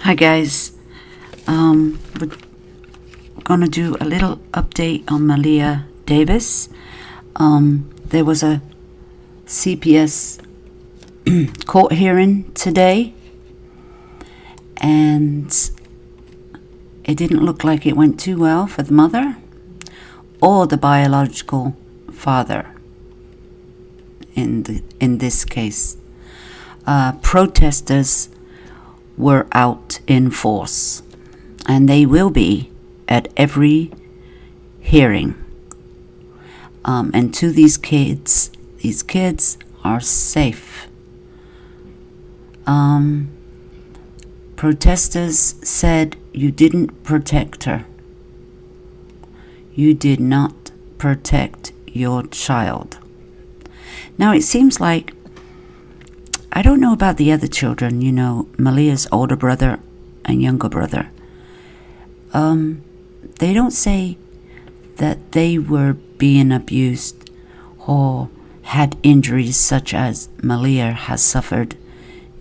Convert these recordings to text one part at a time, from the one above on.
Hi guys, we're gonna do a little update on Maleah Davis. There was a CPS court hearing today, and it didn't look like it went too well for the mother or the biological father. In this case, protesters were out in force, and they will be at every hearing. And to these kids are safe. Protesters said you didn't protect her. You did not protect your child. Now it seems like, I don't know about the other children, Maleah's older brother and younger brother. They don't say that they were being abused or had injuries such as Maleah has suffered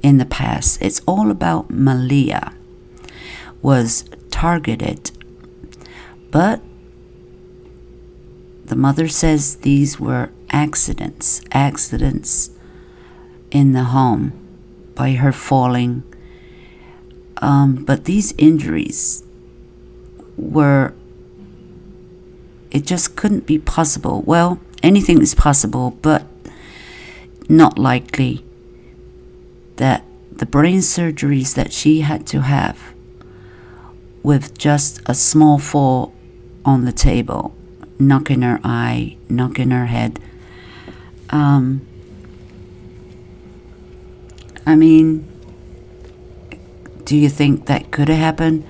in the past. It's all about Maleah was targeted. But the mother says these were accidents in the home by her falling. But these injuries it just couldn't be possible. Well, anything is possible, but not likely that the brain surgeries that she had to have with just a small fall on the table, knocking her eye, knocking her head. Do you think that could have happened?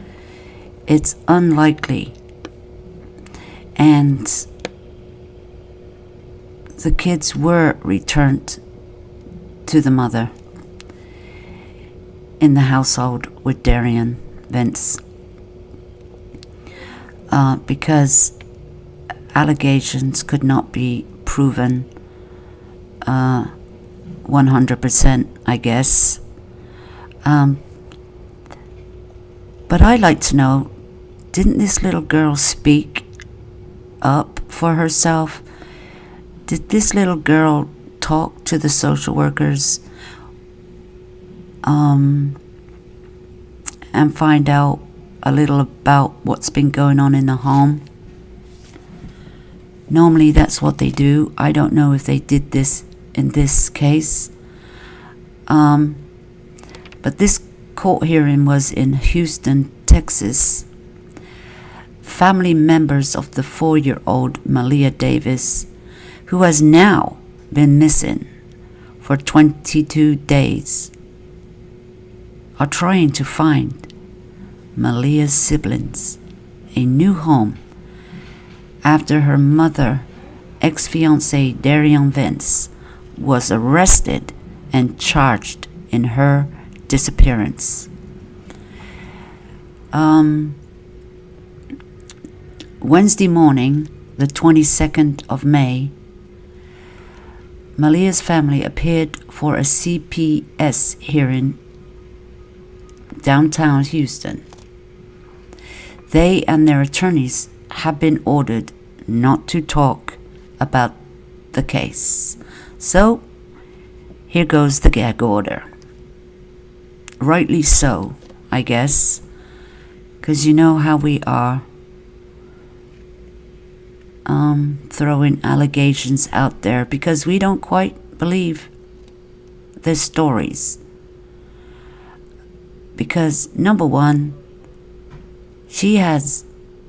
It's unlikely. And the kids were returned to the mother in the household with Darian Vince, because allegations could not be proven 100%, I guess. But I'd like to know, didn't this little girl speak up for herself? Did this little girl talk to the social workers and find out a little about what's been going on in the home? Normally that's what they do. I don't know if they did this in this case. But this court hearing was in Houston, Texas. Family members of the 4-year-old Maleah Davis, who has now been missing for 22 days, are trying to find Maleah's siblings a new home after her mother, ex-fiancé Darian Vince, was arrested and charged in her disappearance. Wednesday morning, the 22nd of May, Maleah's family appeared for a CPS hearing downtown Houston. They and their attorneys have been ordered not to talk about the case. So, here goes the gag order. Rightly so, I guess, because you know how we are, throwing allegations out there because we don't quite believe their stories. Because, number one, she has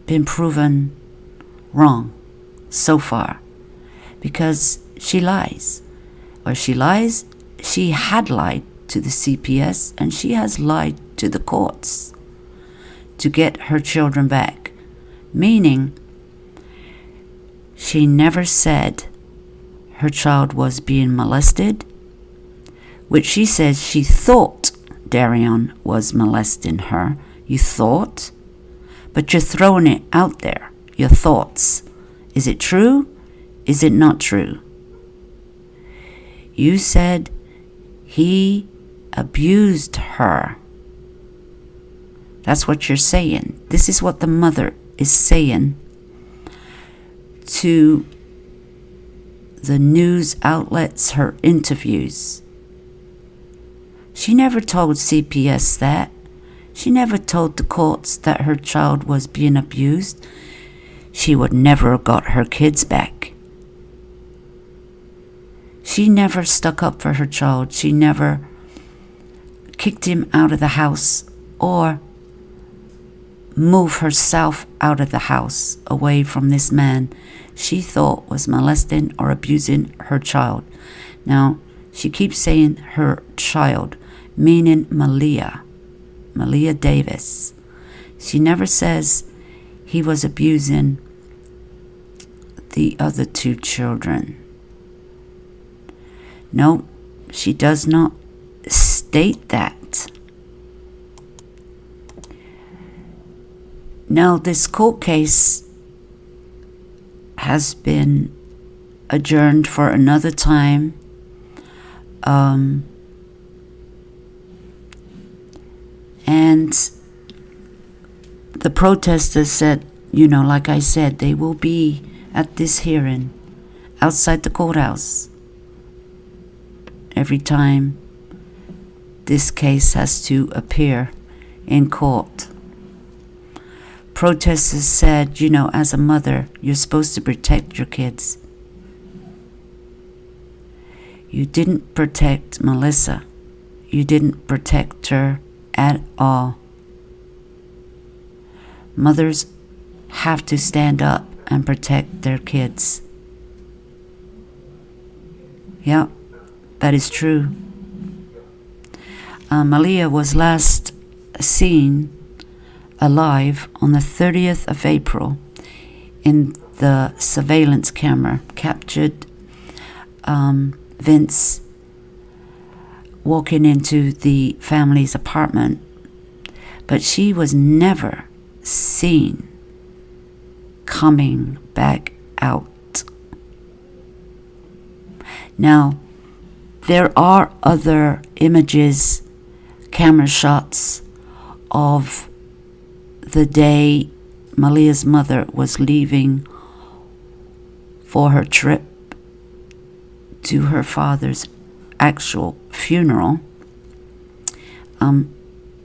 been proven wrong so far because she lies. Or she had lied to the CPS, and she has lied to the courts to get her children back. Meaning, she never said her child was being molested, which she says she thought Darian was molesting her. You thought? But you're throwing it out there, your thoughts. Is it true? Is it not true? You said he abused her. That's what you're saying. This is what the mother is saying to the news outlets, her interviews. She never told CPS that. She never told the courts that her child was being abused. She would never have got her kids back. She never stuck up for her child. She never kicked him out of the house or moved herself out of the house away from this man she thought was molesting or abusing her child. Now, she keeps saying her child, meaning Maleah Davis. She never says he was abusing the other two children. No, she does not state that. Now, this court case has been adjourned for another time. And the protesters said, like I said, they will be at this hearing outside the courthouse every time this case has to appear in court. Protesters said, as a mother, you're supposed to protect your kids. You didn't protect Melissa. You didn't protect her at all. Mothers have to stand up and protect their kids. Yeah, that is true. Maleah was last seen alive on the 30th of April in the surveillance camera captured Vince walking into the family's apartment, but she was never seen coming back out. Now, there are other images, camera shots of the day Maleah's mother was leaving for her trip to her father's actual funeral.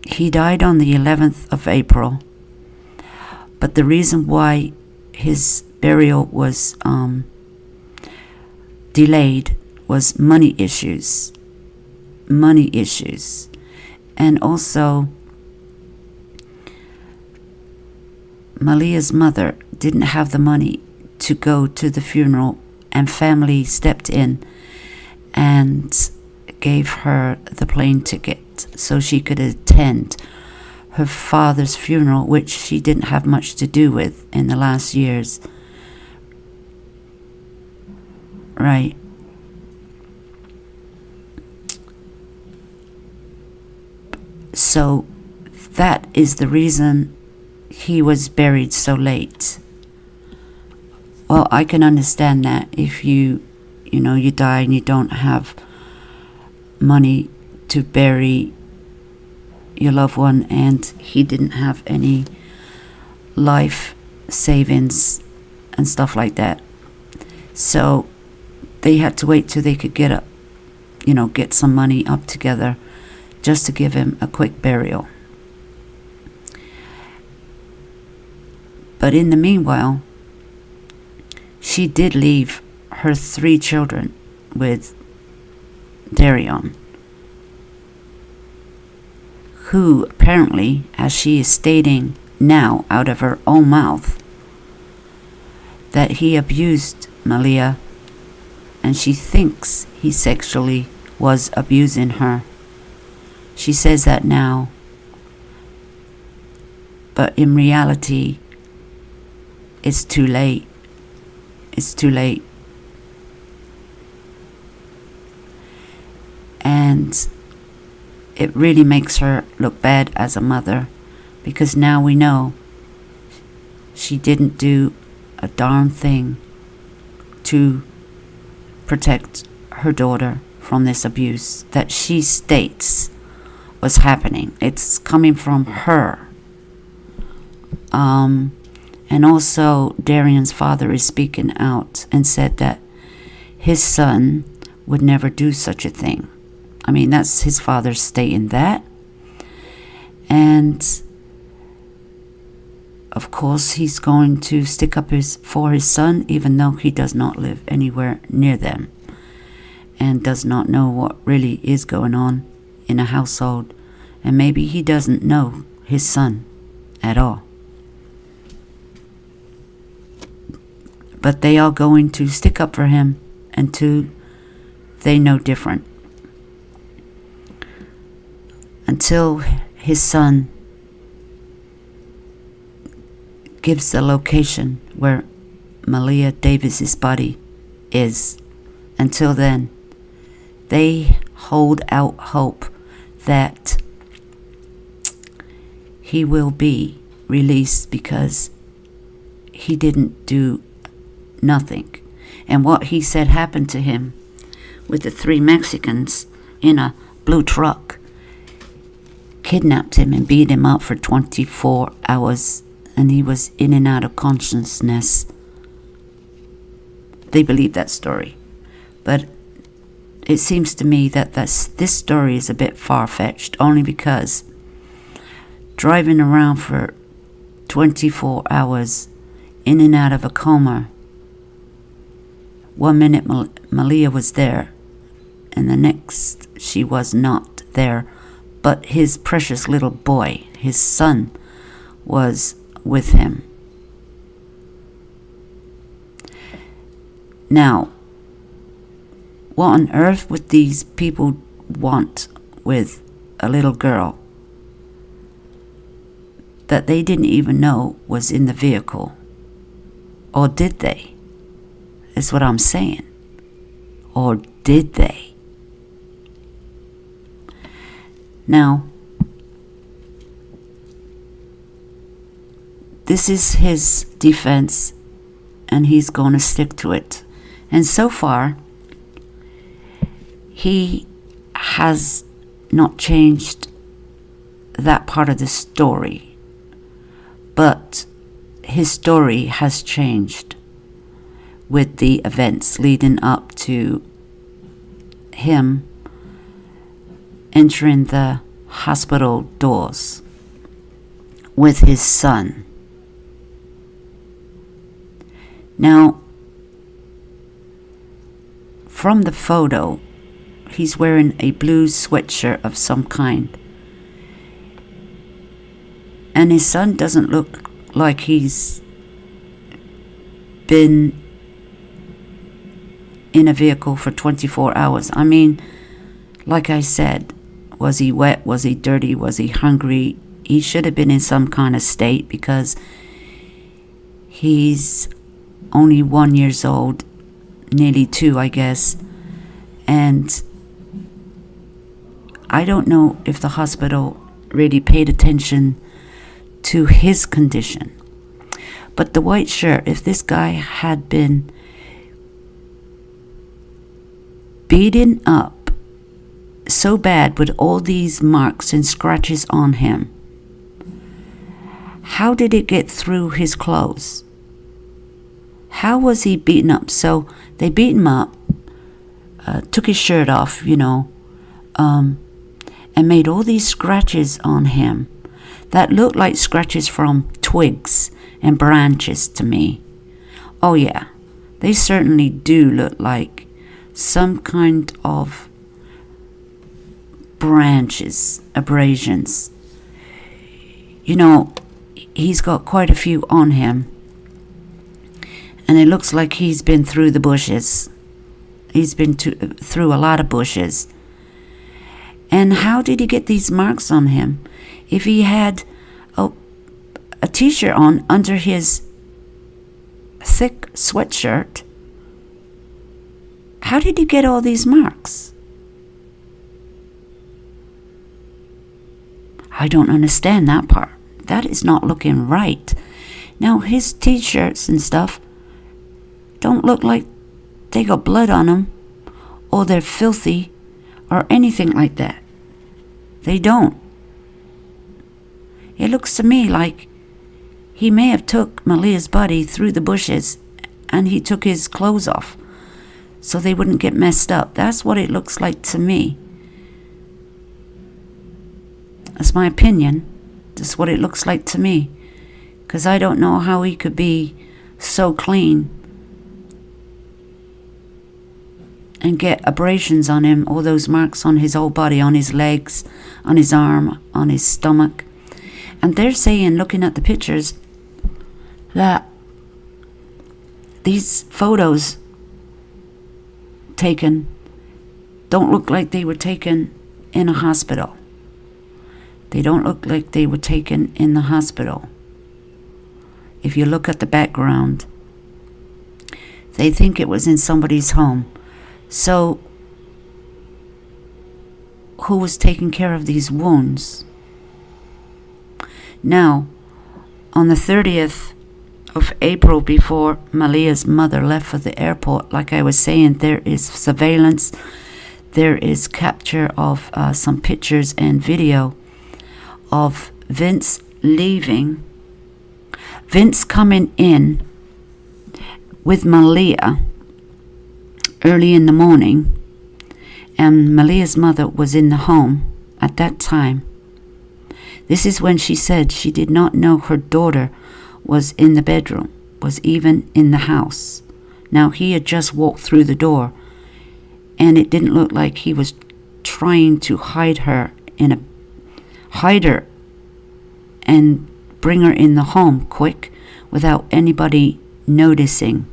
He died on the 11th of April, but the reason why his burial was delayed was money issues, and also Maleah's mother didn't have the money to go to the funeral, and family stepped in and gave her the plane ticket so she could attend her father's funeral, which she didn't have much to do with in the last years. Right. So that is the reason he was buried so late. Well, I can understand that if you die and you don't have money to bury your loved one, and he didn't have any life savings and stuff like that. So they had to wait till they could get some money up together just to give him a quick burial. But in the meanwhile, she did leave her 3 children with Darion, who apparently, as she is stating now out of her own mouth, that he abused Maleah, and she thinks he sexually was abusing her. She says that now, but in reality, it's too late. It's too late. And it really makes her look bad as a mother, because now we know she didn't do a darn thing to protect her daughter from this abuse that she states was happening. It's coming from her. And also Darian's father is speaking out and said that his son would never do such a thing. I mean, that's his father stating that. And of course, he's going to stick up for his son, even though he does not live anywhere near them and does not know what really is going on in a household. And maybe he doesn't know his son at all. But they are going to stick up for him until they know different. Until his son gives the location where Maleah Davis's body is. Until then, they hold out hope that he will be released because he didn't do nothing. And what he said happened to him with the 3 Mexicans in a blue truck, kidnapped him and beat him up for 24 hours, and he was in and out of consciousness. They believe that story. But it seems to me that this story is a bit far-fetched, only because driving around for 24 hours in and out of a coma, 1 minute Maleah was there, and the next she was not there, but his precious little boy, his son, was with him. Now, what on earth would these people want with a little girl that they didn't even know was in the vehicle? Or did they? Is what I'm saying. Or did they? Now, this is his defense, and he's going to stick to it. And so far, he has not changed that part of the story. But his story has changed with the events leading up to him entering the hospital doors with his son. Now, from the photo, he's wearing a blue sweatshirt of some kind. And his son doesn't look like he's been in a vehicle for 24 hours. I mean, like I said, was he wet? Was he dirty? Was he hungry? He should have been in some kind of state because he's only 1 year old, nearly 2, I guess. And I don't know if the hospital really paid attention to his condition. But the white shirt, if this guy had been beaten up so bad with all these marks and scratches on him, how did it get through his clothes? How was he beaten up? So they beat him up, took his shirt off, and made all these scratches on him that looked like scratches from twigs and branches to me. Oh yeah, they certainly do look like some kind of branches, abrasions. He's got quite a few on him, and it looks like he's been through the bushes. He's been through a lot of bushes. And how did he get these marks on him? If he had a t-shirt on under his thick sweatshirt, how did he get all these marks? I don't understand that part. That is not looking right. Now, his t-shirts and stuff don't look like they got blood on them, or they're filthy, or anything like that. They don't. It looks to me like he may have took Maleah's body through the bushes and he took his clothes off so they wouldn't get messed up. That's what it looks like to me. That's my opinion. That's what it looks like to me. Because I don't know how he could be so clean and get abrasions on him, all those marks on his whole body, on his legs, on his arm, on his stomach. And they're saying, looking at the pictures, that these photos taken don't look like they were taken in a hospital. They don't look like they were taken in the hospital. If you look at the background, they think it was in somebody's home. So, who was taking care of these wounds? Now, on the 30th of April, before Maleah's mother left for the airport, like I was saying, there is surveillance, there is capture of some pictures and video of Vince leaving, Vince coming in with Maleah early in the morning, and Maleah's mother was in the home at that time. This is when she said she did not know her daughter was in the bedroom, was even in the house. Now, he had just walked through the door, and it didn't look like he was trying to hide her and bring her in the home quick without anybody noticing.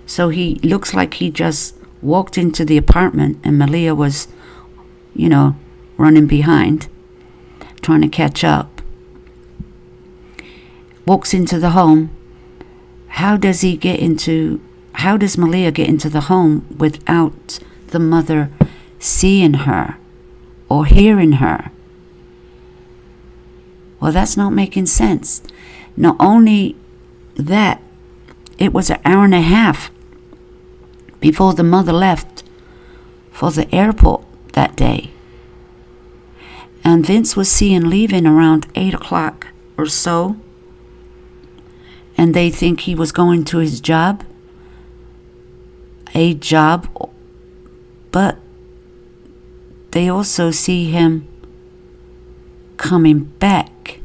So he looks like he just walked into the apartment and Maleah was, running behind, trying to catch up. Walks into the home. How does Maleah get into the home without the mother seeing her or hearing her? Well, that's not making sense. Not only that, it was an hour and a half before the mother left for the airport that day. And Vince was seen leaving around 8 o'clock or so. And they think he was going to his job. But they also see him coming back.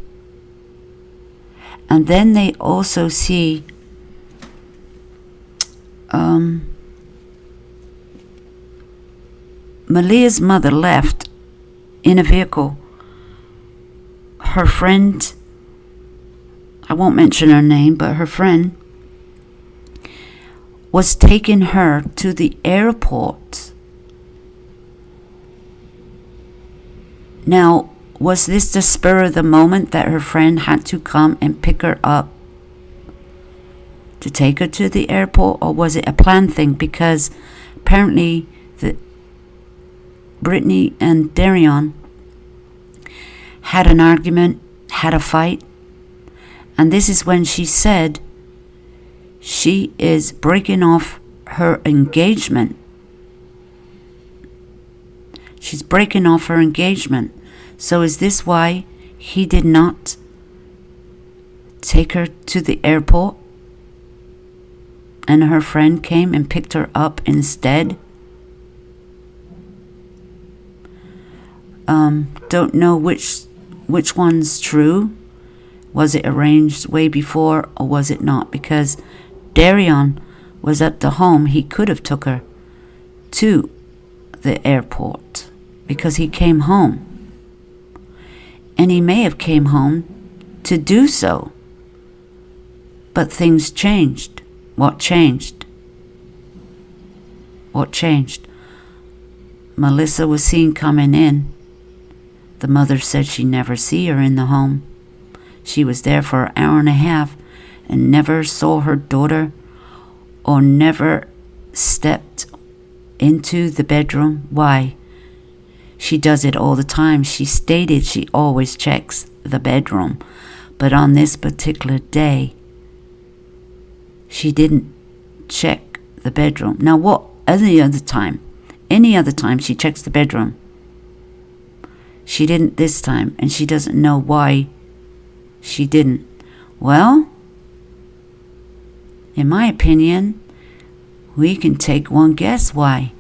And then they also see Maleah's mother left in a vehicle. Her friend, I won't mention her name, but her friend was taking her to the airport. Now, was this the spur of the moment that her friend had to come and pick her up to take her to the airport, or was it a planned thing? Because apparently Brittany and Darion had an argument, had a fight, and this is when she said she is breaking off her engagement. She's breaking off her engagement. So is this why he did not take her to the airport and her friend came and picked her up instead? Don't know which one's true. Was it arranged way before or was it not? Because Darion was at the home. He could have took her to the airport because he came home. And he may have came home to do so. But things changed. What changed? What changed? Melissa was seen coming in. The mother said she never see her in the home. She was there for an hour and a half and never saw her daughter or never stepped into the bedroom. Why? She does it all the time. She stated she always checks the bedroom. But on this particular day, she didn't check the bedroom. Now what? Any other time she checks the bedroom. She didn't this time, and she doesn't know why she didn't. Well, in my opinion, we can take one guess why.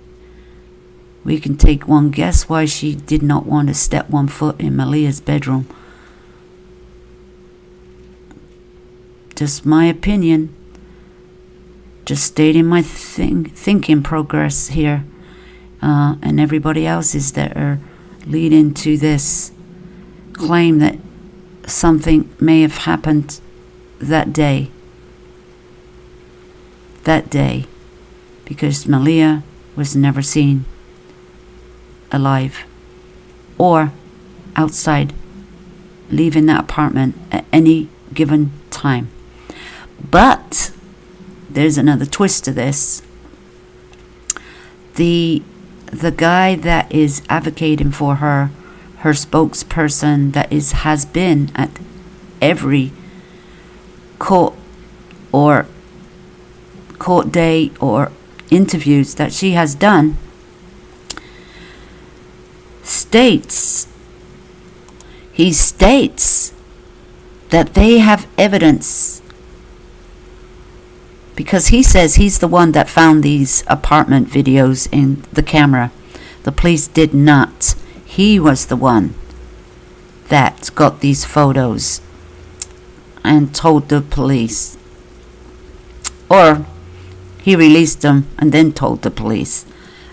We can take one guess why she did not want to step one foot in Maleah's bedroom. Just my opinion. Just stating my thinking progress here. And everybody else's that are leading to this claim that something may have happened that day. That day. Because Maleah was never seen alive or outside leaving that apartment at any given time. But there's another twist to this. The guy that is advocating for her spokesperson that has been at every court date or interviews that she has done, states that they have evidence, because he says he's the one that found these apartment videos in the camera. The police did not. He was the one that got these photos and told the police, or he released them and then told the police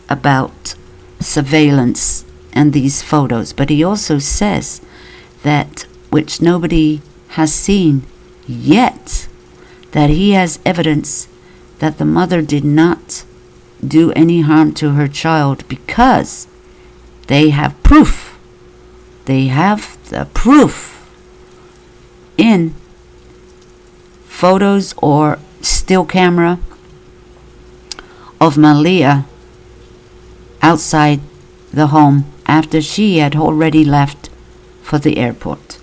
about surveillance and these photos. But he also says that, which nobody has seen yet, that he has evidence that the mother did not do any harm to her child because they have proof. They have the proof in photos or still camera of Maleah outside the home after she had already left for the airport.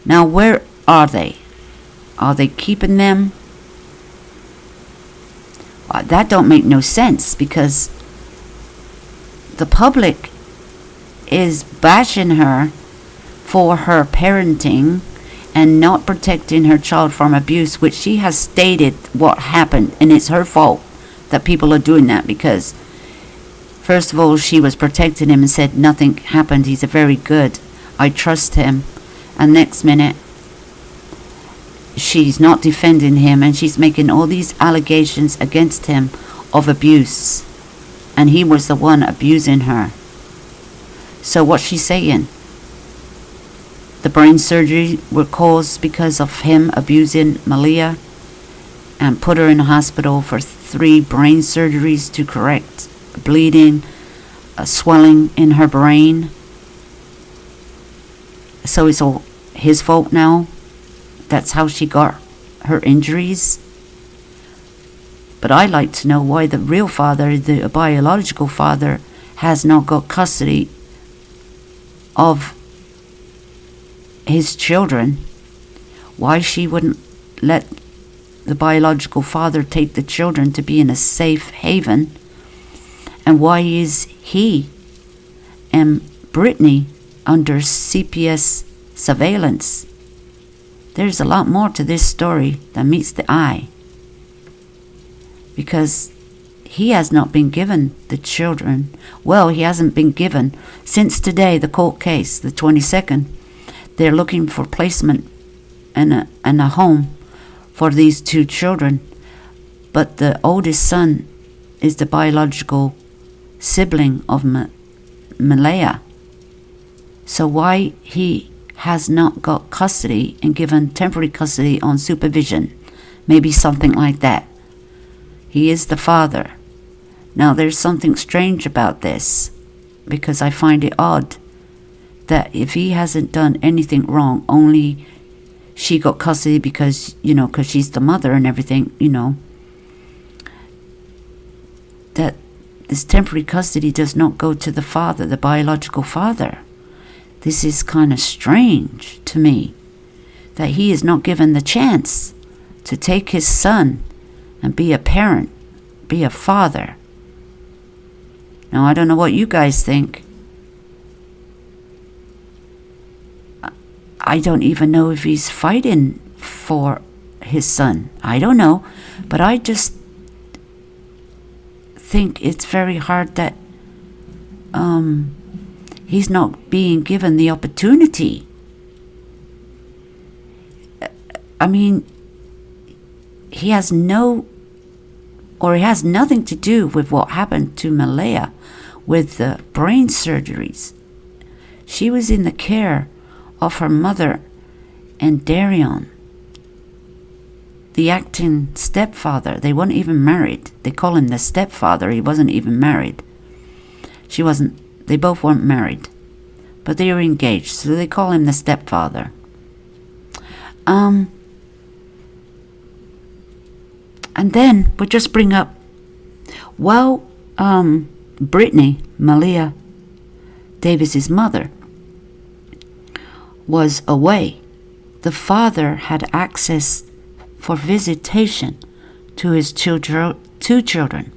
Now, where are they? Are they keeping them? That don't make no sense, because the public is bashing her for her parenting and not protecting her child from abuse, which she has stated what happened, and it's her fault that people are doing that, because first of all, she was protecting him and said nothing happened, he's a very good, I trust him, and next minute she's not defending him and she's making all these allegations against him of abuse, and he was the one abusing her. So what's she saying? The brain surgery were caused because of him abusing Maleah, and put her in the hospital for 3 brain surgeries to correct bleeding, swelling in her brain. So it's all his fault now. That's how she got her injuries. But I'd like to know why the real father, the biological father, has not got custody of his children. Why she wouldn't let the biological father take the children to be in a safe haven. And why is he and Brittany under CPS surveillance? There's a lot more to this story than meets the eye, because he has not been given the children. Well, he hasn't been given since today, the court case, the 22nd. They're looking for placement and a home for these 2 children, but the oldest son is the biological sibling of Maleah. So why he has not got custody and given temporary custody on supervision? Maybe something like that. He is the father. Now, there's something strange about this, because I find it odd that if he hasn't done anything wrong, only she got custody because, because she's the mother and everything, that this temporary custody does not go to the father, the biological father. This is kind of strange to me, that he is not given the chance to take his son and be a parent, be a father. Now, I don't know what you guys think. I don't even know if he's fighting for his son. I don't know. But I just think it's very hard that he's not being given the opportunity. I mean, he has nothing to do with what happened to Maleah with the brain surgeries. She was in the care of her mother and Darion, the acting stepfather. They weren't even married. They call him the stepfather. He wasn't even married. They both weren't married, but they were engaged, so they call him the stepfather. And then we'll just bring up, Brittany, Maleah Davis's mother, was away. The father had access for visitation to his two children.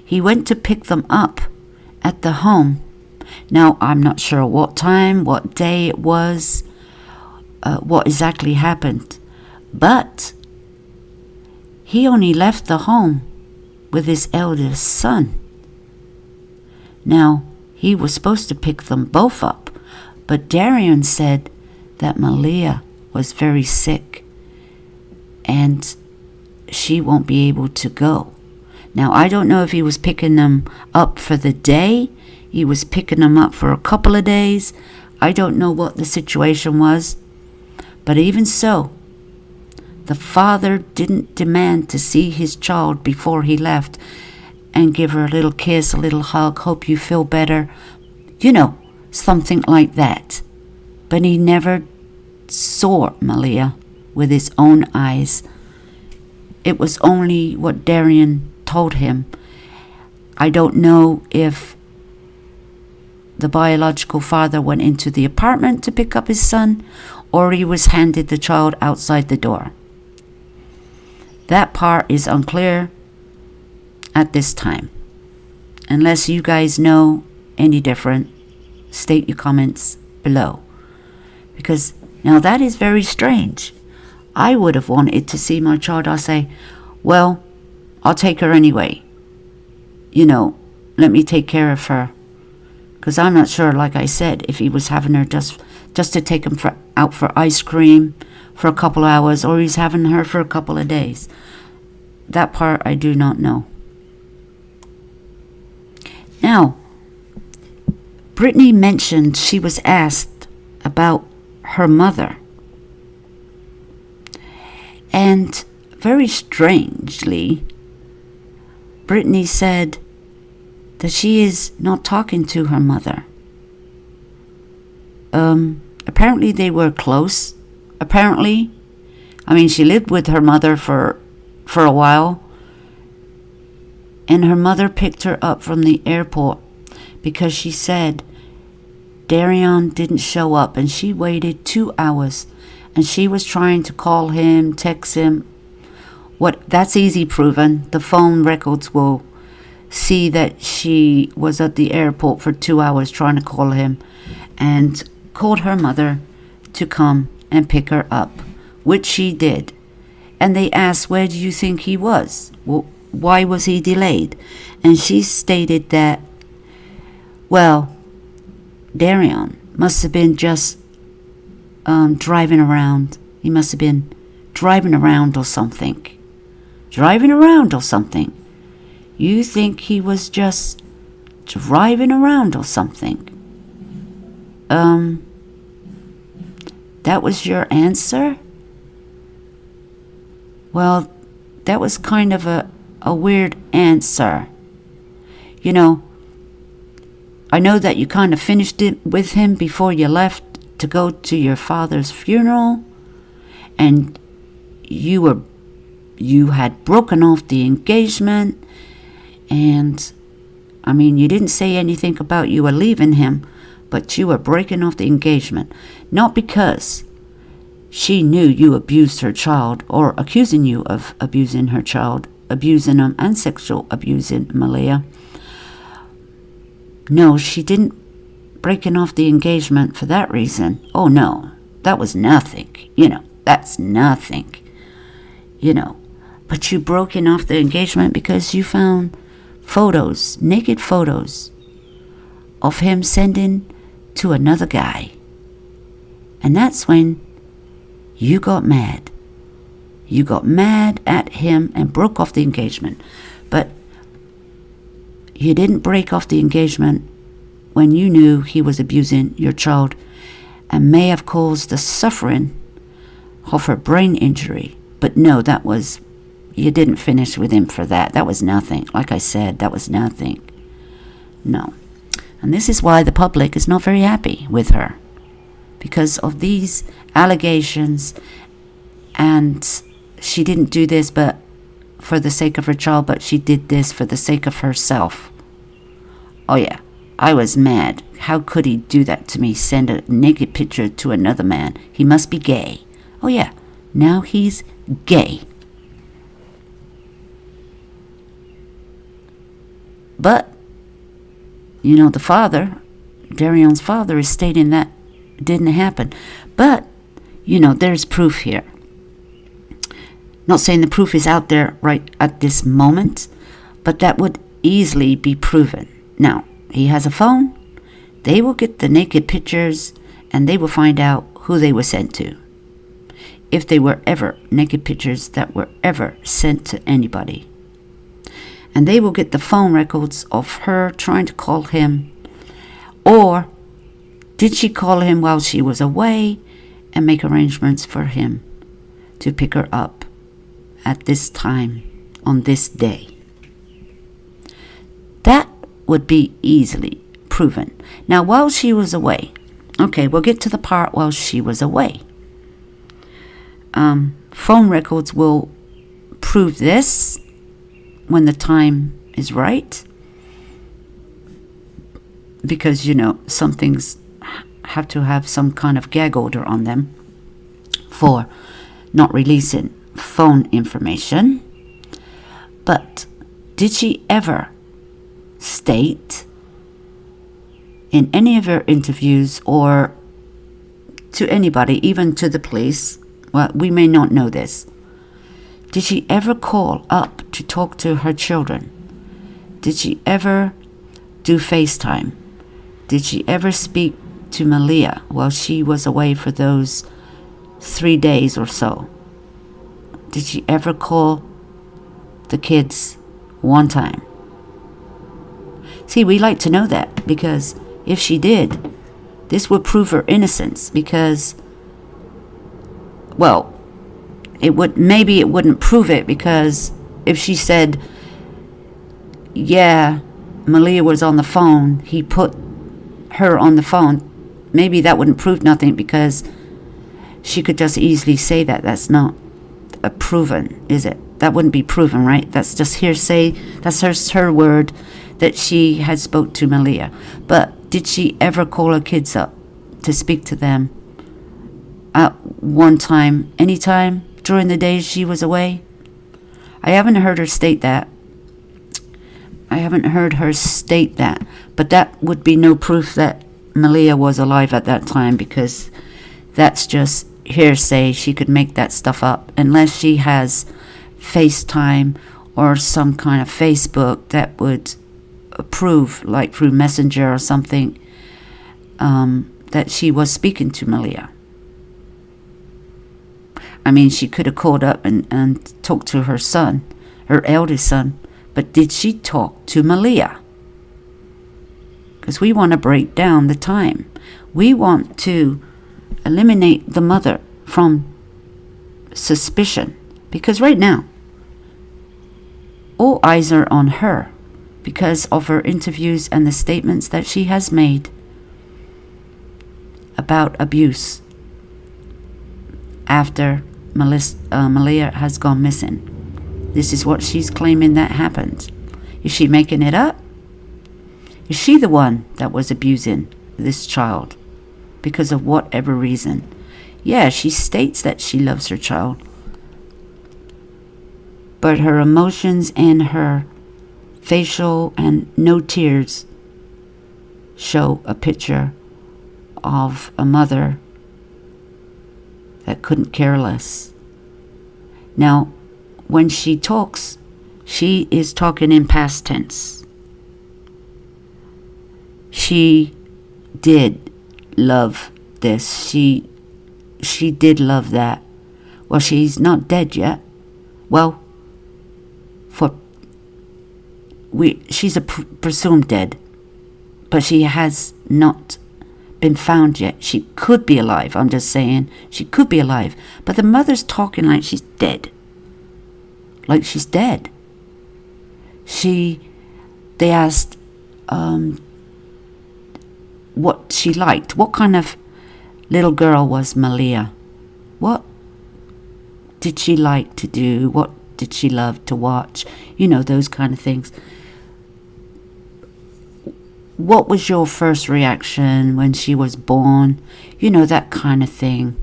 He went to pick them up at the home. Now, I'm not sure what time, what day it was, what exactly happened, but he only left the home with his eldest son. Now, he was supposed to pick them both up, but Darion said that Maleah was very sick and she won't be able to go. Now, I don't know if he was picking them up for the day. He was picking them up for a couple of days. I don't know what the situation was. But even so, the father didn't demand to see his child before he left and give her a little kiss, a little hug, hope you feel better, something like that. But he never saw Maleah with his own eyes. It was only what Darion told him. I don't know if the biological father went into the apartment to pick up his son, or he was handed the child outside the door. That part is unclear at this time. Unless you guys know any different, state your comments below. Because now that is very strange. I would have wanted to see my child. I'll say, well, I'll take her anyway. Let me take care of her. Because I'm not sure, like I said, if he was having her just to take him out for ice cream for a couple hours, or he's having her for a couple of days. That part I do not know. Now, Brittany mentioned she was asked about her mother. And very strangely, Brittany said that she is not talking to her mother. Apparently they were close. Apparently. I mean, she lived with her mother for a while. And her mother picked her up from the airport because she said Darion didn't show up, and she waited 2 hours, and she was trying to call him, text him. That's easy proven. The phone records will see that she was at the airport for 2 hours trying to call him, and called her mother to come and pick her up, which she did. And they asked, where do you think he was? Well, why was he delayed? And she stated that, Darion must have been just driving around. He must have been driving around or something. You think he was just driving around or something? That was your answer? Well, that was kind of a weird answer. I know that you kind of finished it with him before you left to go to your father's funeral, and you had broken off the engagement, and I mean, you didn't say anything about you were leaving him, but you were breaking off the engagement, not because she knew you abused her child or accusing you of abusing her child, abusing him and sexual abusing Maleah. No, she didn't breaking off the engagement for that reason. Oh no, that was nothing. That's nothing. But you broken off the engagement because you found photos, naked photos of him sending to another guy. And that's when you got mad. You got mad at him and broke off the engagement. But you didn't break off the engagement when you knew he was abusing your child and may have caused the suffering of her brain injury. But no, you didn't finish with him for that. That was nothing. Like I said, that was nothing. No. And this is why the public is not very happy with her. Because of these allegations, and she didn't do this but for the sake of her child, but she did this for the sake of herself. Oh yeah, I was mad. How could he do that to me? Send a naked picture to another man. He must be gay. Oh yeah, now he's gay. But, the father, Darion's father, is stating that it didn't happen. But, there's proof here. Not saying the proof is out there right at this moment, but that would easily be proven. Now, he has a phone. They will get the naked pictures and they will find out who they were sent to. If they were ever naked pictures that were ever sent to anybody. And they will get the phone records of her trying to call him. Or did she call him while she was away and make arrangements for him to pick her up at this time on this day? That would be easily proven. Now, while she was away, okay, we'll get to the part while she was away. Phone records will prove this when the time is right. Because, some things have to have some kind of gag order on them for not releasing phone information. But did she ever state in any of her interviews or to anybody, even to the police, well, we may not know this, did she ever call up to talk to her children? Did she ever do FaceTime? Did she ever speak to Maleah while she was away for those 3 days or so? Did she ever call the kids one time? See, we like to know that, because if she did, this would prove her innocence, because, well, it wouldn't prove it, because if she said, yeah, Maleah was on the phone, he put her on the phone, maybe that wouldn't prove nothing, because she could just easily say that. That's not proven, is it? That wouldn't be proven, right? That's just hearsay. That's her word that she had spoke to Maleah. But did she ever call her kids up to speak to them at one time, anytime during the days she was away? I haven't heard her state that. But that would be no proof that Maleah was alive at that time, because that's just hearsay. She could make that stuff up unless she has FaceTime or some kind of Facebook that would prove, like through Messenger or something, that she was speaking to Maleah. I mean, she could have called up and talked to her son, her eldest son, but did she talk to Maleah? Because we want to break down the time. We want to eliminate the mother from suspicion, because right now all eyes are on her because of her interviews and the statements that she has made about abuse after Maleah has gone missing. This is what she's claiming that happened. Is she making it up? Is she the one that was abusing this child because of whatever reason? Yeah, she states that she loves her child, but her emotions and her facial and no tears show a picture of a mother that couldn't care less. Now, when she talks, she is talking in past tense. She did love this. She did love that. Well, she's not dead yet. Well, she's presumed dead, but she has not been found yet. She could be alive. I'm just saying, she could be alive. But the mother's talking like she's dead. Like she's dead. They asked what she liked. What kind of little girl was Maleah? What did she like to do? What did she love to watch? You know, those kind of things. What was your first reaction when she was born? You know, that kind of thing.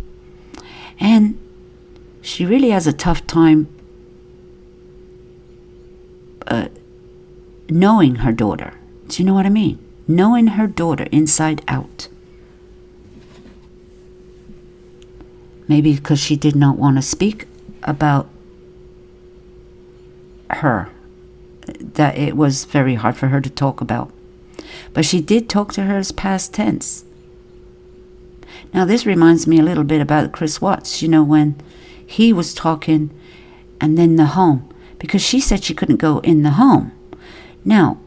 And she really has a tough time knowing her daughter. Do you know what I mean? Knowing her daughter inside out. Maybe because she did not want to speak about her. That it was very hard for her to talk about. But she did talk to her as past tense. Now this reminds me a little bit about Chris Watts, you know, when he was talking and then the home. Because she said she couldn't go in the home. Now,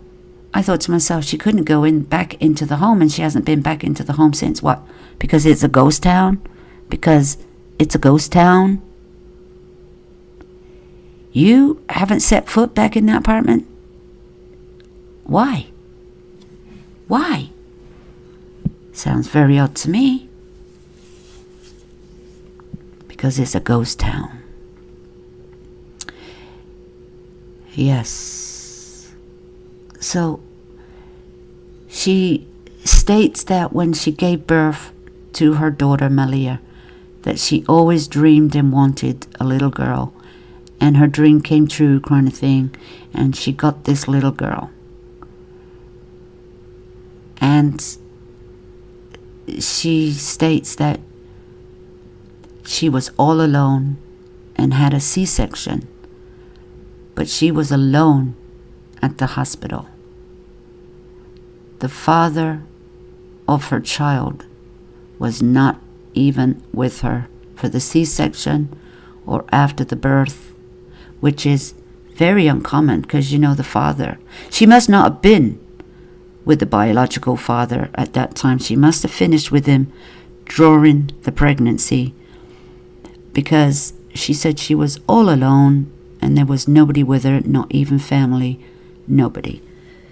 I thought to myself, she couldn't go back into the home, and she hasn't been back into the home since what? Because it's a ghost town? Because it's a ghost town? You haven't set foot back in that apartment? Why? Why? Sounds very odd to me. Because it's a ghost town. Yes. So, she states that when she gave birth to her daughter Maleah, that she always dreamed and wanted a little girl, and her dream came true, kind of thing, and she got this little girl. And she states that she was all alone and had a C-section, but she was alone at the hospital. The father of her child was not even with her for the C-section or after the birth, which is very uncommon because, you know, the father, she must not have been with the biological father at that time. She must have finished with him during the pregnancy, because she said she was all alone and there was nobody with her, not even family, nobody.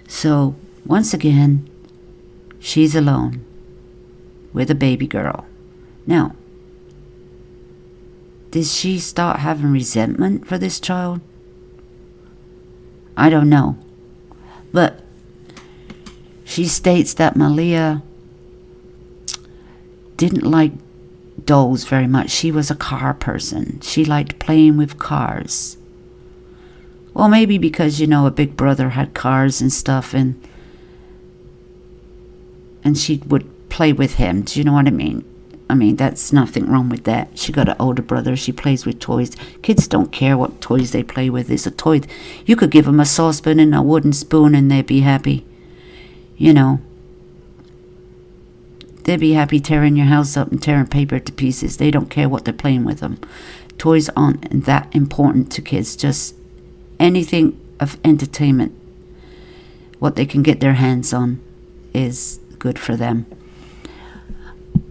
So once again, she's alone with a baby girl. Now, did she start having resentment for this child? I don't know. But she states that Maleah didn't like dolls very much. She was a car person. She liked playing with cars. Well, maybe because, you know, a big brother had cars and stuff, and she would play with him. Do you know what I mean? I mean, that's nothing wrong with that. She got an older brother. She plays with toys. Kids don't care what toys they play with. It's a toy. You could give them a saucepan and a wooden spoon and they'd be happy. You know. They'd be happy tearing your house up and tearing paper to pieces. They don't care what they're playing with them. Toys aren't that important to kids. Just anything of entertainment, what they can get their hands on, is good for them.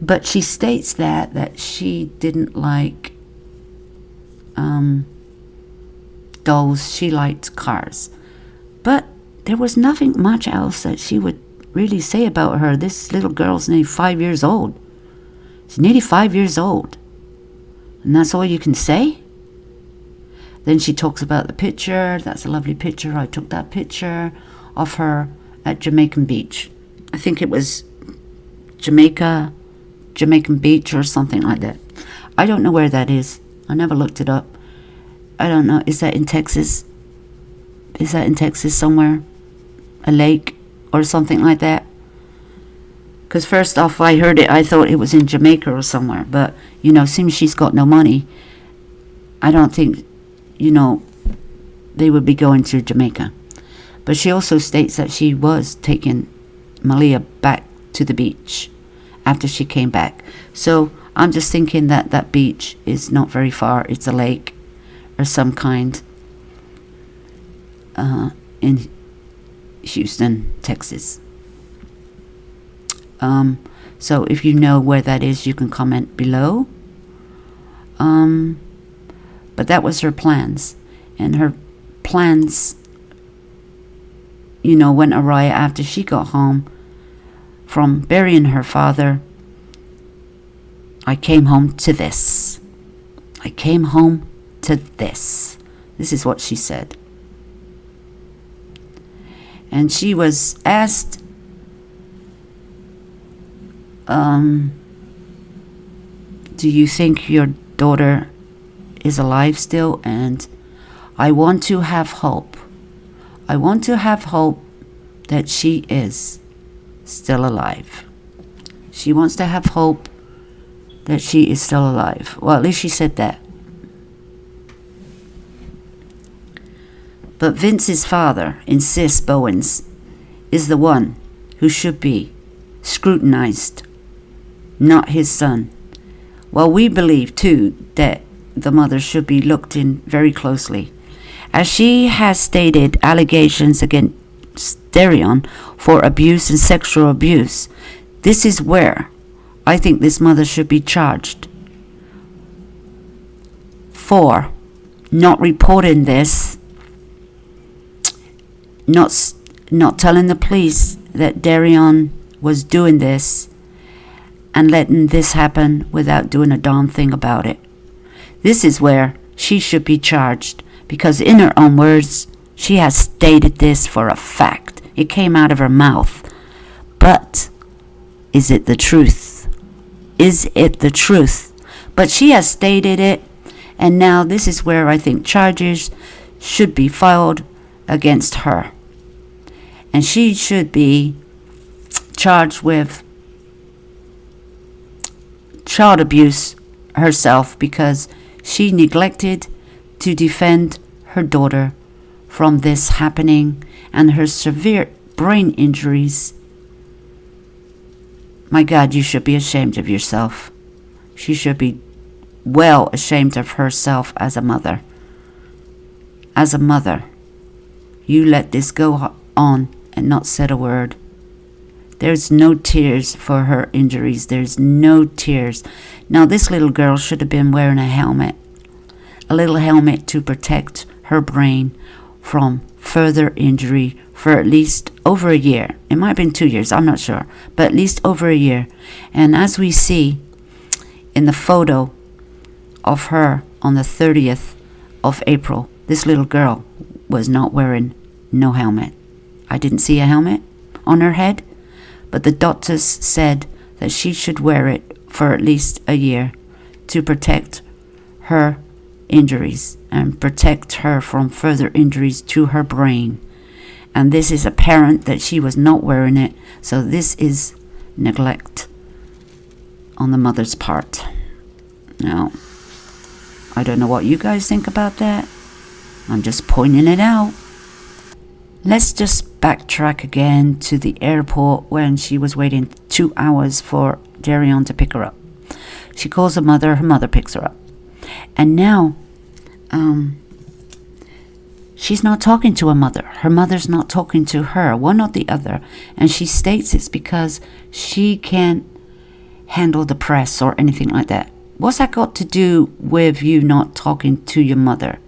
But she states that she didn't like dolls. She liked cars. But there was nothing much else that she would really say about her. This little girl's nearly 5 years old. She's nearly 5 years old. And that's all you can say? Then she talks about the picture. That's a lovely picture. I took that picture of her at Jamaican Beach. I think it was Jamaican Beach or something like that. I don't know where that is. I never looked it up. I don't know. Is that in Texas? Is that in Texas somewhere? A lake or something like that? Because first off, I heard it, I thought it was in Jamaica or somewhere. But Since she's got no money, I don't think, they would be going to Jamaica. But she also states that she was taking Maleah back to the beach after she came back. So I'm just thinking that that beach is not very far. It's a lake or some kind in Houston, Texas. So if you know where that is, you can comment below. But that was her plans. And her plans, went awry after she got home from burying her father. I came home to this. I came home to this. This is what she said. And she was asked, do you think your daughter is alive still? And I want to have hope. I want to have hope that she is still alive. She wants to have hope that she is still alive. Well, at least she said that. But Vince's father insists Bowens is the one who should be scrutinized, not his son. Well, we believe too that the mother should be looked in very closely, as she has stated allegations against Darion for abuse and sexual abuse. This is where I think this mother should be charged for not reporting this, not telling the police that Darion was doing this, and letting this happen without doing a darn thing about it. This is where she should be charged, because in her own words, she has stated this for a fact. It came out of her mouth. But is it the truth? Is it the truth? But she has stated it, and now this is where I think charges should be filed against her. And she should be charged with child abuse herself, because she neglected to defend her daughter from this happening and her severe brain injuries. My God, you should be ashamed of yourself. She should be well ashamed of herself as a mother. As a mother, you let this go on and not said a word. There's no tears for her injuries. There's no tears. Now, this little girl should have been wearing a helmet. A little helmet to protect her brain from further injury for at least over a year. It might have been 2 years, I'm not sure. But at least over a year. And as we see in the photo of her on the 30th of April, this little girl was not wearing no helmet. I didn't see a helmet on her head. But the doctors said that she should wear it for at least a year to protect her injuries and protect her from further injuries to her brain. And this is apparent that she was not wearing it. So this is neglect on the mother's part. Now, I don't know what you guys think about that. I'm just pointing it out. Let's just backtrack again to the airport when she was waiting 2 hours for Darion to pick her up. She calls her mother picks her up. And now, she's not talking to her mother's not talking to her, one or the other. And she states it's because she can't handle the press or anything like that. What's that got to do with you not talking to your mother?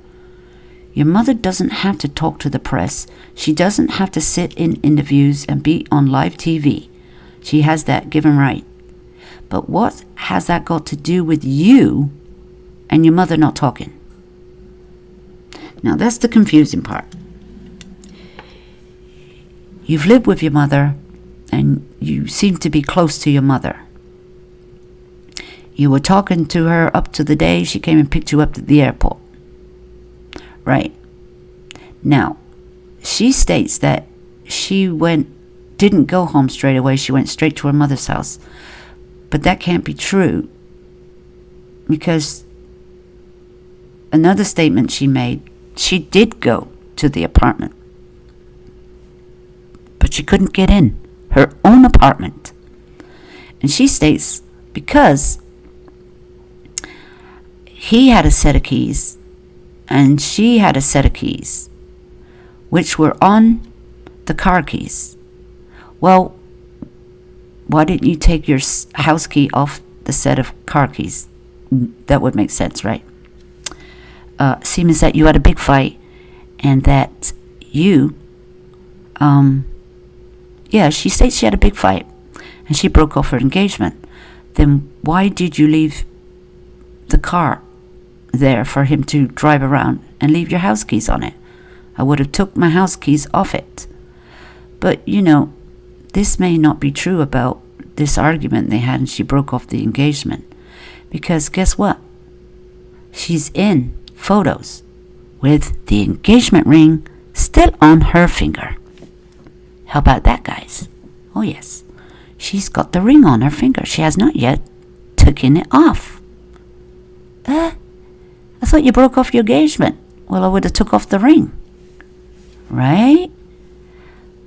Your mother doesn't have to talk to the press. She doesn't have to sit in interviews and be on live TV. She has that given right. But what has that got to do with you and your mother not talking? Now that's the confusing part. You've lived with your mother and you seem to be close to your mother. You were talking to her up to the day she came and picked you up at the airport. Right. Now, she states that she didn't go home straight away. She went straight to her mother's house. But that can't be true. because another statement she made, she did go to the apartment, but she couldn't get in her own apartment. And she states because he had a set of keys and she had a set of keys, which were on the car keys. Well, why didn't you take your house key off the set of car keys? That would make sense, right? Seems that you had a big fight and that you, she states she had a big fight and she broke off her engagement. Then why did you leave the car there for him to drive around and leave your house keys on it? I would have took my house keys off it. But, this may not be true about this argument they had and she broke off the engagement. Because guess what? She's in photos with the engagement ring still on her finger. How about that, guys? Oh, yes. She's got the ring on her finger. She has not yet taken it off. I thought you broke off your engagement. Well, I would have took off the ring. Right?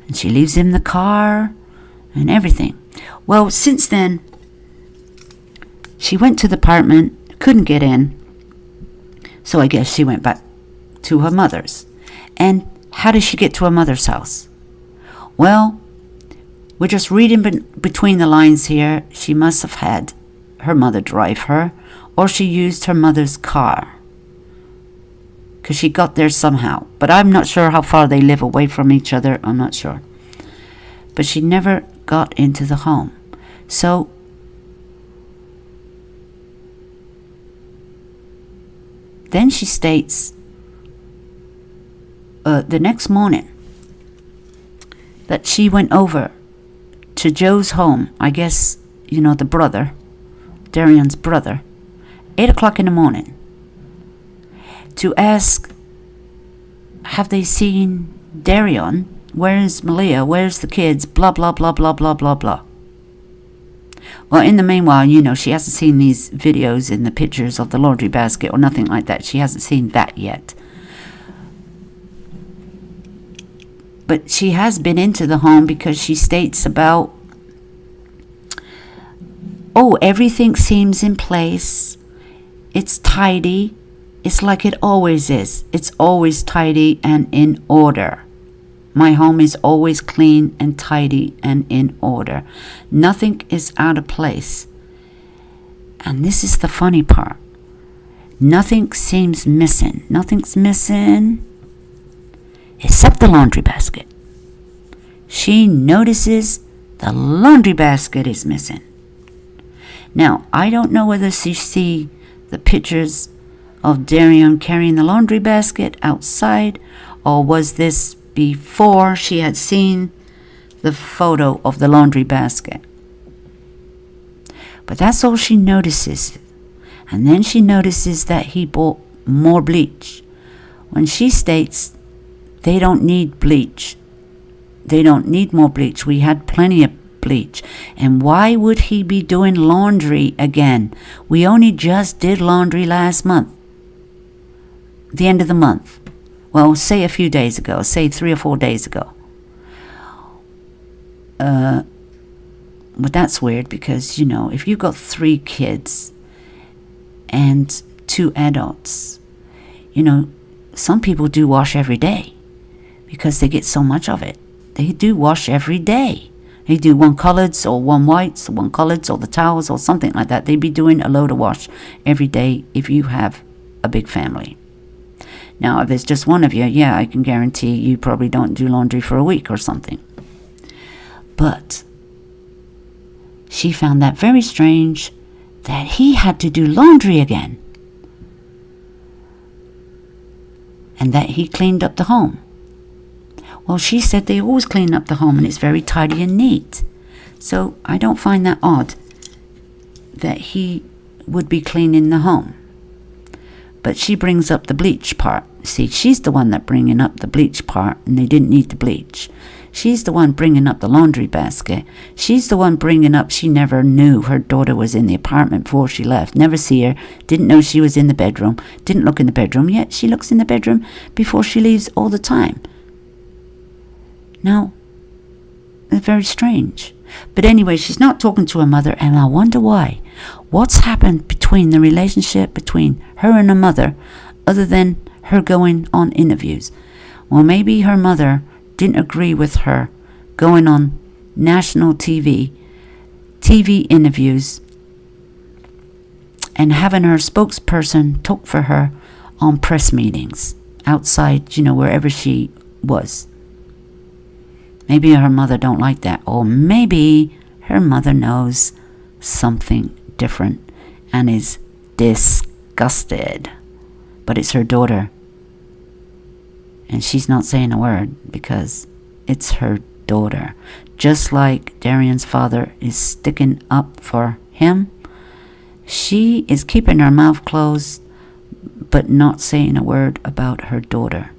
And she leaves him the car and everything. Well, since then, she went to the apartment, couldn't get in. So I guess she went back to her mother's. And how did she get to her mother's house? Well, we're just reading between the lines here. She must have had her mother drive her, or she used her mother's car, because she got there somehow. But I'm not sure how far they live away from each other. I'm not sure. But she never got into the home. So then she states the next morning that she went over to Joe's home. I guess, the brother, Darion's brother, 8 o'clock in the morning, to ask, have they seen Darion? Where's Maleah? Where's the kids? Blah, blah, blah, blah, blah, blah, blah. Well, in the meanwhile, she hasn't seen these videos and the pictures of the laundry basket or nothing like that. She hasn't seen that yet. But she has been into the home because she states about, everything seems in place. It's tidy. It's like it always is. It's always tidy and in order. My home is always clean and tidy and in order. Nothing is out of place. And this is the funny part. Nothing seems missing. Nothing's missing except the laundry basket. She notices the laundry basket is missing. Now, I don't know whether she see the pictures of Darion carrying the laundry basket outside, or was this before she had seen the photo of the laundry basket. But that's all she notices. And then she notices that he bought more bleach, when she states they don't need bleach. They don't need more bleach. We had plenty of bleach. And why would he be doing laundry again? We only just did laundry last month. The end of the month. Well, say a few days ago, say 3 or 4 days ago. But that's weird because, if you've got 3 kids and 2 adults, some people do wash every day because they get so much of it. They do wash every day. They do one coloreds or one whites, or one coloreds or the towels or something like that. They'd be doing a load of wash every day if you have a big family. Now, if there's just one of you, I can guarantee you probably don't do laundry for a week or something. But she found that very strange that he had to do laundry again. And that he cleaned up the home. Well, she said they always clean up the home and it's very tidy and neat. So I don't find that odd that he would be cleaning the home. But she brings up the bleach part. See, she's the one that bringing up the bleach part, and they didn't need the bleach. She's the one bringing up the laundry basket. She's the one bringing up she never knew her daughter was in the apartment before she left. Never see her. Didn't know she was in the bedroom. Didn't look in the bedroom. Yet she looks in the bedroom before she leaves all the time. Now, it's very strange. But anyway, she's not talking to her mother, and I wonder why. What's happened between the relationship between her and her mother, other than her going on interviews? Well, maybe her mother didn't agree with her going on national TV interviews, and having her spokesperson talk for her on press meetings outside, wherever she was. Maybe her mother don't like that, or maybe her mother knows something different and is disgusted. But it's her daughter, and she's not saying a word because it's her daughter. Just like Darian's father is sticking up for him, she is keeping her mouth closed but not saying a word about her daughter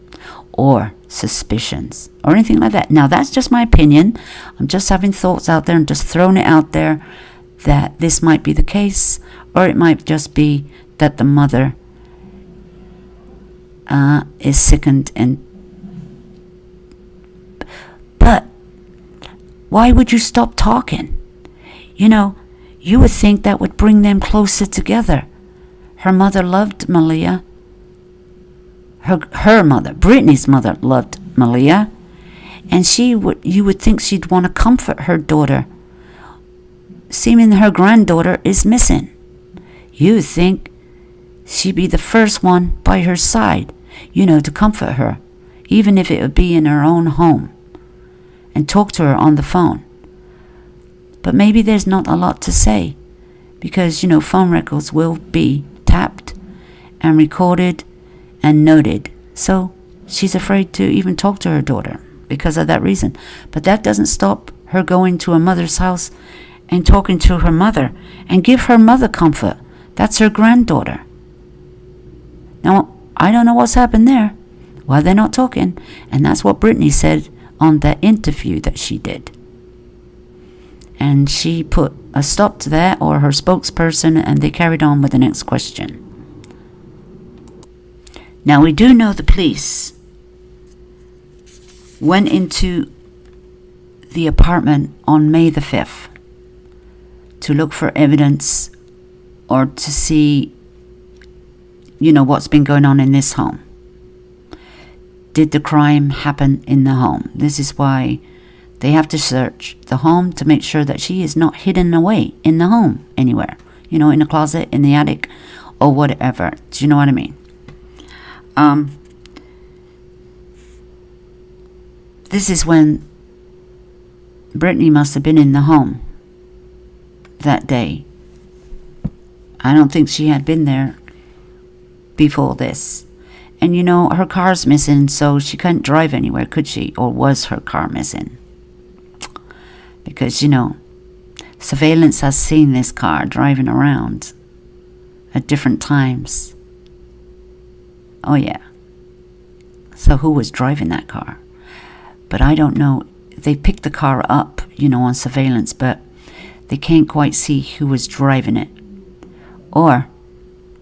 or suspicions or anything like that. Now, that's just my opinion. I'm just having thoughts out there and just throwing it out there that this might be the case, or it might just be that the mother is sickened. But why would you stop talking? You would think that would bring them closer together. Her mother loved Maleah. Her mother, Brittany's mother, loved Maleah, and you would think she'd want to comfort her daughter, seeming her granddaughter is missing. You would think she'd be the first one by her side, to comfort her, even if it would be in her own home, and talk to her on the phone. But maybe there's not a lot to say, because, phone records will be tapped and recorded and noted. So she's afraid to even talk to her daughter because of that reason. But that doesn't stop her going to her mother's house and talking to her mother and give her mother comfort. That's her granddaughter. Now, I don't know what's happened there, why they're not talking. And that's what Brittany said on that interview that she did. And she put a stop to that, or her spokesperson, and they carried on with the next question. Now, we do know the police went into the apartment on May the 5th to look for evidence or to see, what's been going on in this home. Did the crime happen in the home? This is why they have to search the home to make sure that she is not hidden away in the home anywhere. In the closet, in the attic, or whatever. Do you know what I mean? This is when Brittany must have been in the home that day. I don't think she had been there before this. And her car's missing, so she couldn't drive anywhere, could she? Or was her car missing? Because, surveillance has seen this car driving around at different times. Oh, yeah. So who was driving that car? But I don't know. They picked the car up, on surveillance, but they can't quite see who was driving it or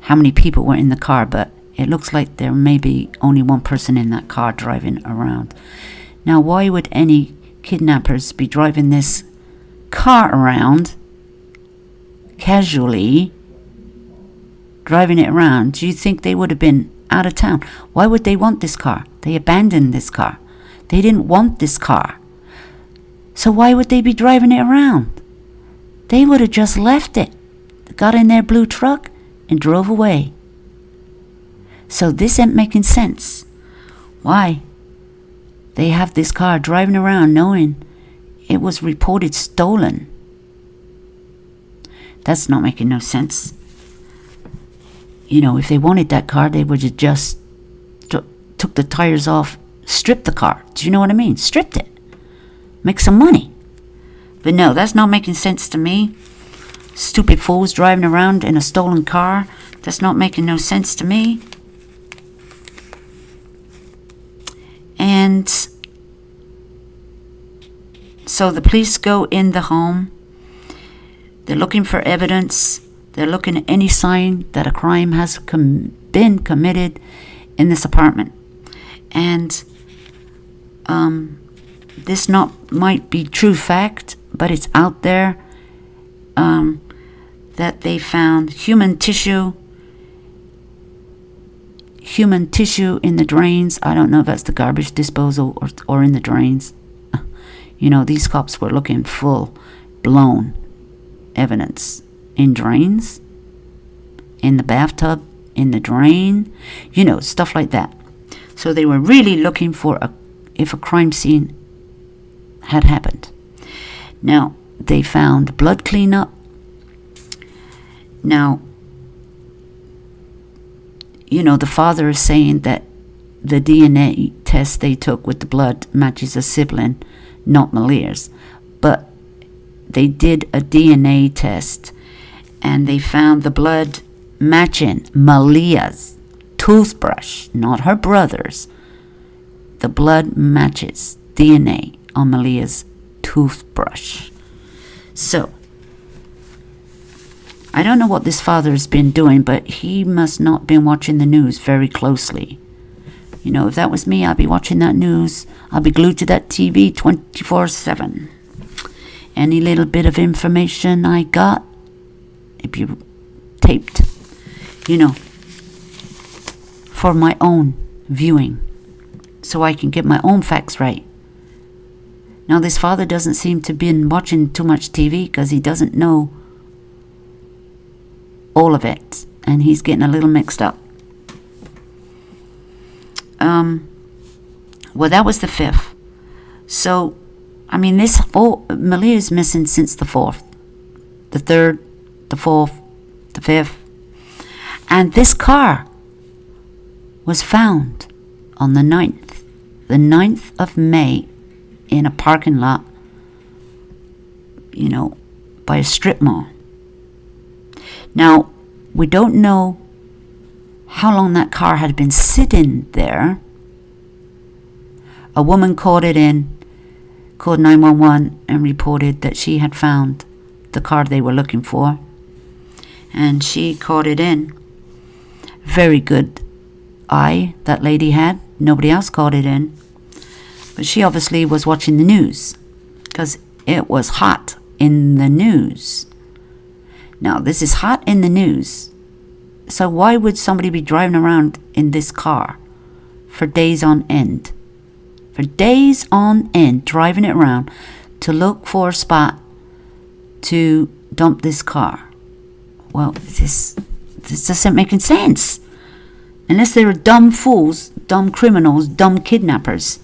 how many people were in the car. But it looks like there may be only one person in that car driving around. Now, why would any kidnappers be driving this car around casually, driving it around? Do you think they would have been out of town? Why would they want this car? They abandoned this car. They didn't want this car. So why would they be driving it around? They would have just left it, got in their blue truck, and drove away. So this ain't making sense. Why? They have this car driving around knowing it was reported stolen. That's not making no sense. If they wanted that car, they would have just took the tires off, stripped the car. Do you know what I mean? Stripped it. Make some money. But no, that's not making sense to me. Stupid fools driving around in a stolen car. That's not making no sense to me. And So the police go in the home. They're looking for evidence. They're looking at any sign that a crime has been committed in this apartment. And this might be true fact, but it's out there that they found human tissue in the drains. I don't know if that's the garbage disposal or in the drains. You know, these cops were looking full-blown evidence in drains, in the bathtub, in the drain, you know, stuff like that. So they were really looking for if a crime scene had happened. Now, they found blood cleanup. Now, you know, the father is saying that the DNA test they took with the blood matches a sibling, not Maleah's. But they did a DNA test, and they found the blood matching Maleah's toothbrush, not her brother's. The blood matches DNA on Maleah's toothbrush. So, I don't know what this father has been doing, but he must not have been watching the news very closely. You know, if that was me, I'd be watching that news. I'd be glued to that TV 24/7. Any little bit of information I got, it'd be taped, you know, for my own viewing, so I can get my own facts right. Now, this father doesn't seem to have been watching too much TV because he doesn't know all of it, and he's getting a little mixed up. Well, that was the 5th. So, I mean, Maleah is missing since the 4th, the 3rd, the 4th, the 5th. And this car was found on the 9th of May in a parking lot, you know, by a strip mall. Now, we don't know how long that car had been sitting there. A woman called 911 and reported that she had found the car they were looking for. And she called it in. Very good eye that lady had. Nobody else called it in. But she obviously was watching the news, because it was hot in the news. Now, this is hot in the news. So why would somebody be driving around in this car for days on end? For days on end, driving it around to look for a spot to dump this car. Well, this doesn't make any sense. Unless they were dumb fools, dumb criminals, dumb kidnappers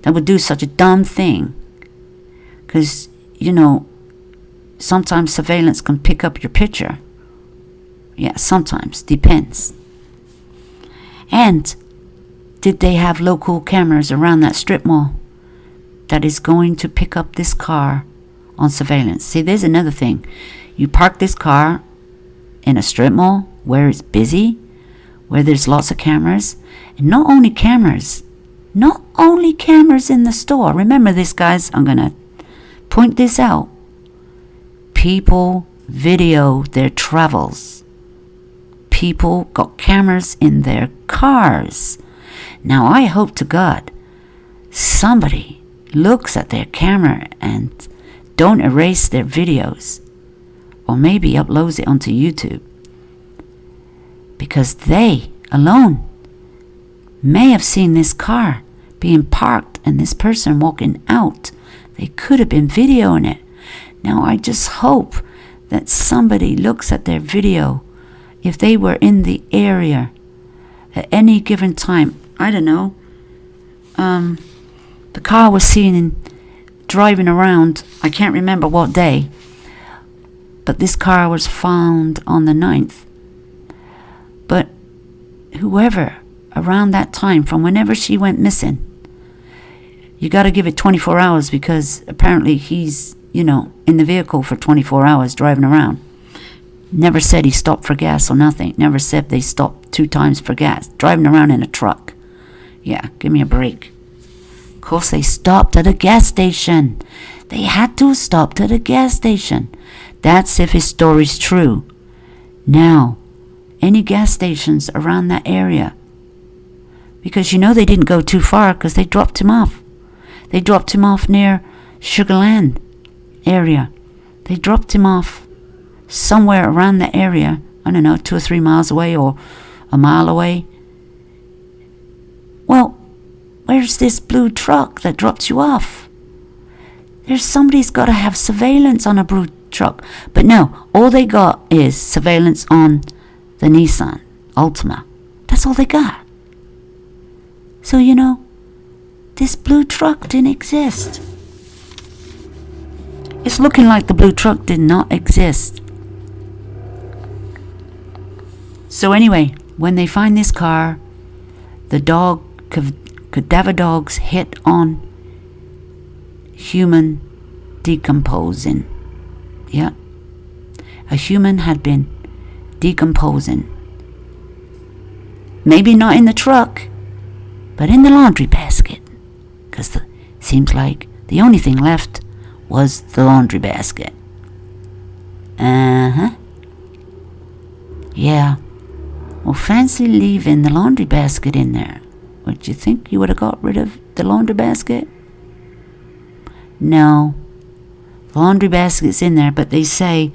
that would do such a dumb thing. Because, you know, sometimes surveillance can pick up your picture. Yeah, sometimes. Depends. And did they have local cameras around that strip mall that is going to pick up this car on surveillance? See, there's another thing. You park this car in a strip mall where it's busy, where there's lots of cameras. And not only cameras in the store. Remember this, guys. I'm going to point this out. People video their travels. People got cameras in their cars. Now, I hope to God somebody looks at their camera and don't erase their videos, or maybe uploads it onto YouTube, because they alone may have seen this car being parked and this person walking out. They could have been videoing it. Now, I just hope that somebody looks at their video if they were in the area at any given time. I don't know. The car was seen driving around. I can't remember what day. But this car was found on the 9th. But whoever around that time, from whenever she went missing, you got to give it 24 hours, because apparently he's, you know, in the vehicle for 24 hours driving around. Never said he stopped for gas or nothing. Never said they stopped 2 times for gas. Driving around in a truck. Yeah, give me a break. course, they stopped at a gas station. They had to stop at a gas station. That's if his story's true. Now, any gas stations around that area? Because they didn't go too far because they dropped him off. They dropped him off near Sugarland area. They dropped him off somewhere around the area, I don't know, 2 or 3 miles away or a mile away. Well, where's this blue truck that dropped you off? Somebody's got to have surveillance on a blue truck. But no, all they got is surveillance on the Nissan Altima. That's all they got. So, this blue truck didn't exist. It's looking like the blue truck did not exist. So anyway, when they find this car, the cadaver dogs hit on human decomposing. Yeah. A human had been decomposing. Maybe not in the truck, but in the laundry basket. Because seems like the only thing left was the laundry basket. Uh-huh. Yeah. Well, fancy leaving the laundry basket in there. Would you think you would have got rid of the laundry basket? No. The laundry basket's in there, but they say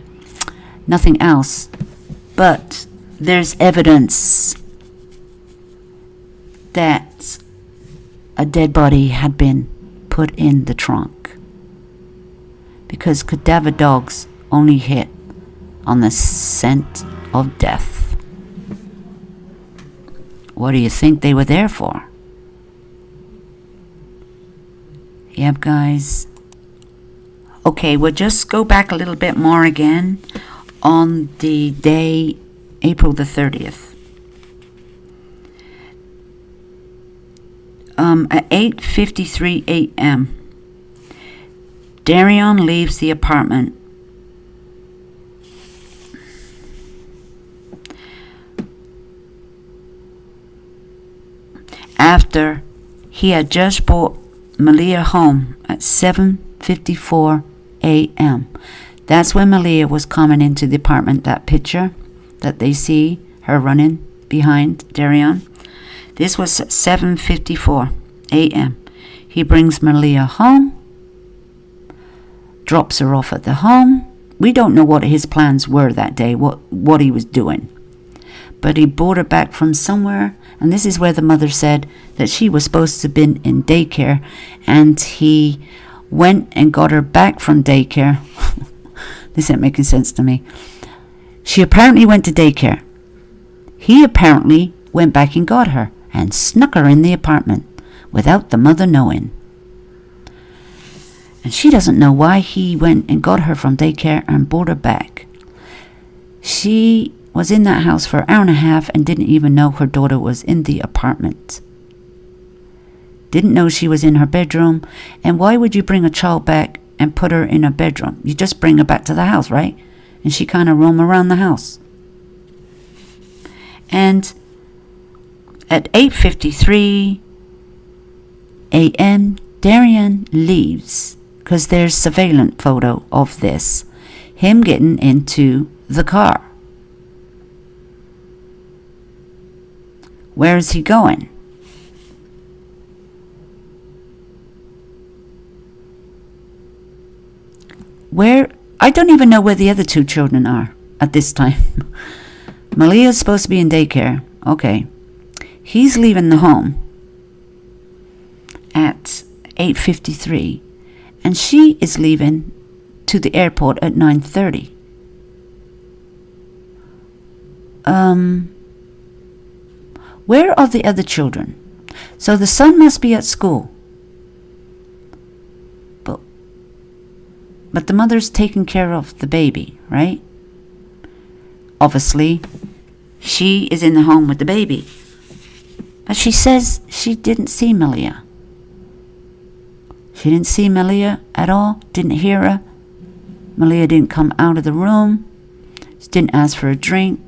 nothing else. But there's evidence that a dead body had been put in the trunk. Because cadaver dogs only hit on the scent of death. What do you think they were there for? Yep, guys. Okay, we'll just go back a little bit more again on the day, April the 30th. At 8:53 a.m., Darion leaves the apartment. After he had just brought Maleah home at 7:54 a.m. That's when Maleah was coming into the apartment, that picture that they see her running behind Darion. This was at 7:54 a.m. He brings Maleah home, drops her off at the home. We don't know what his plans were that day, what he was doing. But he brought her back from somewhere, and this is where the mother said that she was supposed to have been in daycare, and he went and got her back from daycare. This ain't making sense to me. She apparently went to daycare. He apparently went back and got her and snuck her in the apartment without the mother knowing. And she doesn't know why he went and got her from daycare and brought her back. She was in that house for an hour and a half and didn't even know her daughter was in the apartment. Didn't know she was in her bedroom. And why would you bring a child back and put her in a bedroom? You just bring her back to the house, right? And she kind of roam around the house. And at 8:53 a.m., Darion leaves because there's surveillance photo of this. Him getting into the car. Where is he going? I don't even know where the other two children are at this time. Maleah's supposed to be in daycare. Okay. He's leaving the home at 8:53, and she is leaving to the airport at 9:30. Where are the other children? So the son must be at school. But the mother's taking care of the baby, right? Obviously, she is in the home with the baby. But she says she didn't see Maleah. She didn't see Maleah at all, didn't hear her. Maleah didn't come out of the room. She didn't ask for a drink.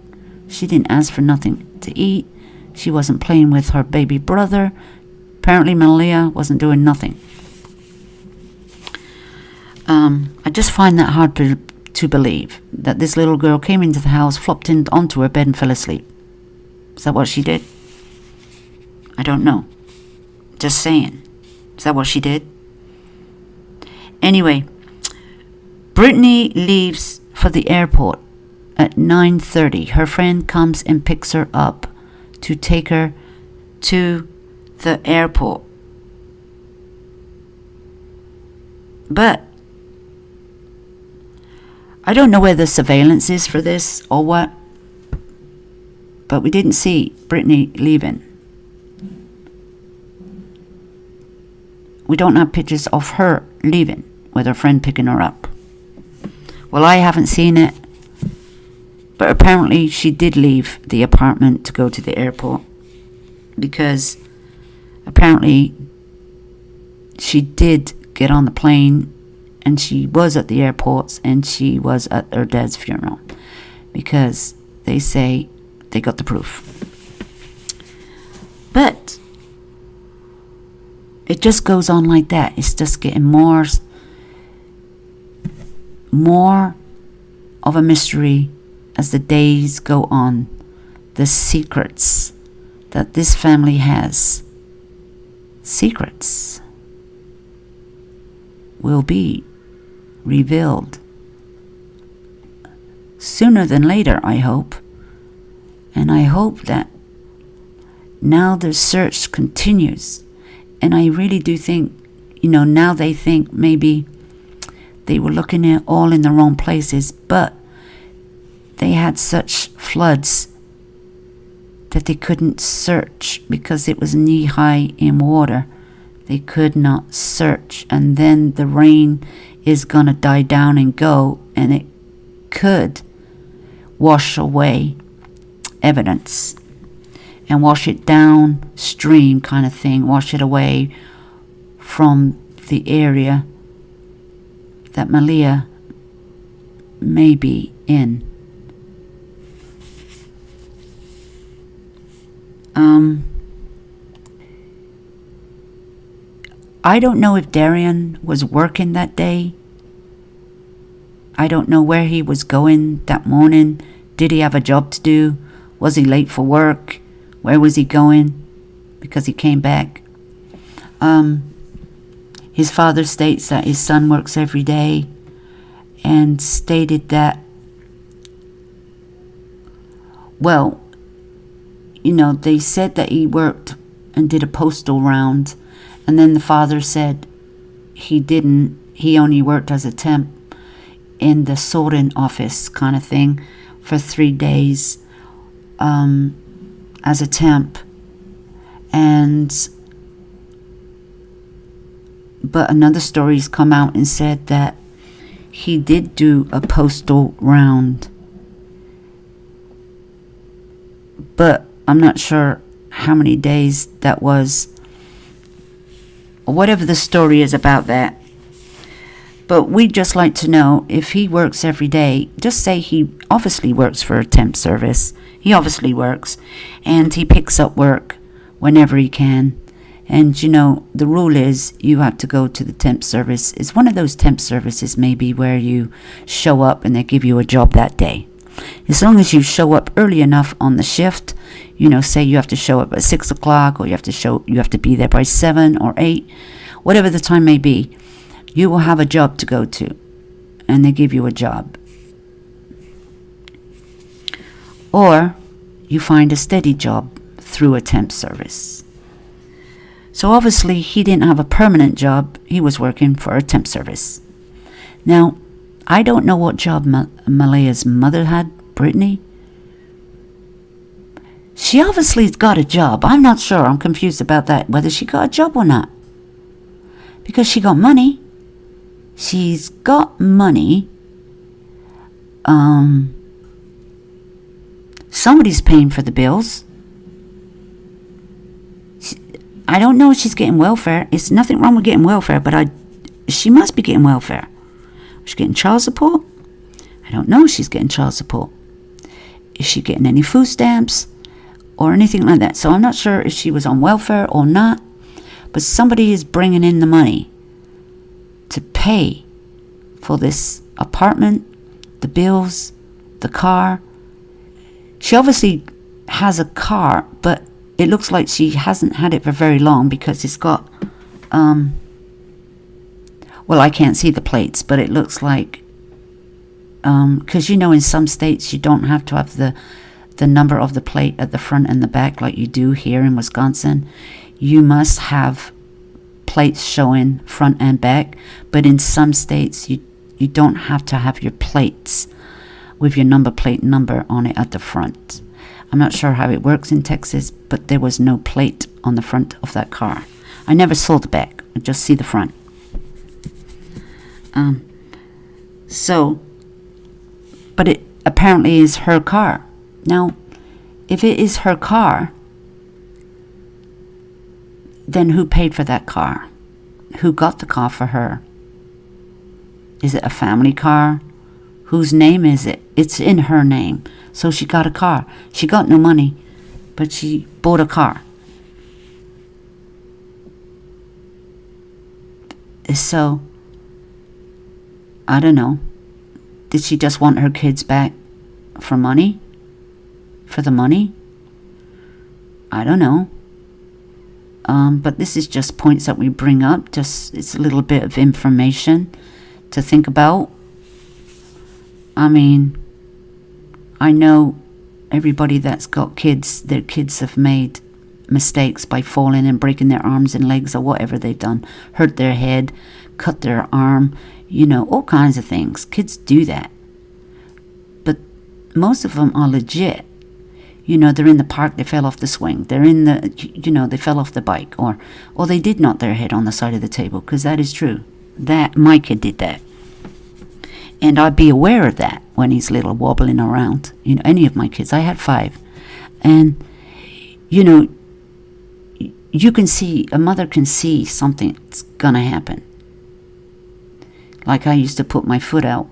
She didn't ask for nothing to eat. She wasn't playing with her baby brother Apparently Maleah wasn't doing nothing. I just find that hard to believe, that this little girl came into the house, flopped onto her bed and fell asleep. Is that what she did? I don't know. Just saying. Is that what she did? Anyway, Brittany leaves for the airport at 9:30. Her friend comes and picks her up to take her to the airport. But I don't know where the surveillance is for this or what, but we didn't see Brittany leaving. We don't have pictures of her leaving with her friend picking her up. Well, I haven't seen it, but apparently she did leave the apartment to go to the airport, because apparently she did get on the plane and she was at the airports and she was at her dad's funeral, because they say they got the proof. But it just goes on like that. It's just getting more of a mystery as the days go on. The secrets that this family has, secrets, will be revealed sooner than later, I hope. And I hope that now the search continues. And I really do think, now they think maybe they were looking at all in the wrong places, but they had such floods that they couldn't search because it was knee-high in water. They could not search. And then the rain is going to die down and go, and it could wash away evidence and wash it downstream, kind of thing, wash it away from the area that Maleah may be in. I don't know if Darian was working that day. I don't know where he was going that morning. Did he have a job to do? Was he late for work? Where was he going? Because he came back. His father states that his son works every day, and stated that, well, they said that he worked and did a postal round, and then the father said he didn't. He only worked as a temp in the sorting office kind of thing for 3 days as a temp. But another story's come out and said that he did do a postal round. But I'm not sure how many days that was, or whatever the story is about that. But we'd just like to know if he works every day. Just say he obviously works for a temp service. He obviously works, and he picks up work whenever he can. And the rule is you have to go to the temp service. It's one of those temp services maybe where you show up and they give you a job that day. As long as you show up early enough on the shift, say you have to show up at 6 o'clock, or you have to be there by 7 or 8, whatever the time may be, you will have a job to go to, and they give you a job. Or you find a steady job through a temp service. So obviously he didn't have a permanent job. He was working for a temp service. Now, I don't know what job Maleah's mother had, Brittany. She obviously got a job. I'm not sure. I'm confused about that, whether she got a job or not. Because she got money. She's got money. Somebody's paying for the bills. I don't know if she's getting welfare. It's nothing wrong with getting welfare, but she must be getting welfare. Is she getting child support? I don't know if she's getting child support. Is she getting any food stamps or anything like that? So I'm not sure if she was on welfare or not. But somebody is bringing in the money to pay for this apartment, the bills, the car. She obviously has a car, but it looks like she hasn't had it for very long because it's got, well, I can't see the plates, but it looks like, because in some states you don't have to have the number of the plate at the front and the back like you do here in Wisconsin. You must have plates showing front and back, but in some states you don't have to have your plates with your number plate number on it at the front. I'm not sure how it works in Texas, but there was no plate on the front of that car. I never saw the back, I just see the front. But it apparently is her car. Now, if it is her car, then who paid for that car? Who got the car for her? Is it a family car? Whose name is it? It's in her name. So she got a car. She got no money, but she bought a car. So, I don't know. Did she just want her kids back for money? For the money? I don't know. But this is just points that we bring up. It's a little bit of information to think about. I mean, I know everybody that's got kids, their kids have made mistakes by falling and breaking their arms and legs or whatever they've done. Hurt their head, cut their arm, all kinds of things. Kids do that. But most of them are legit. They're in the park, they fell off the swing. They're in the, they fell off the bike. Or they did knock their head on the side of the table, because that is true. My kid did that. And I'd be aware of that when he's little, wobbling around. Any of my kids. I had 5. And, you can see, a mother can see something's gonna happen. Like I used to put my foot out.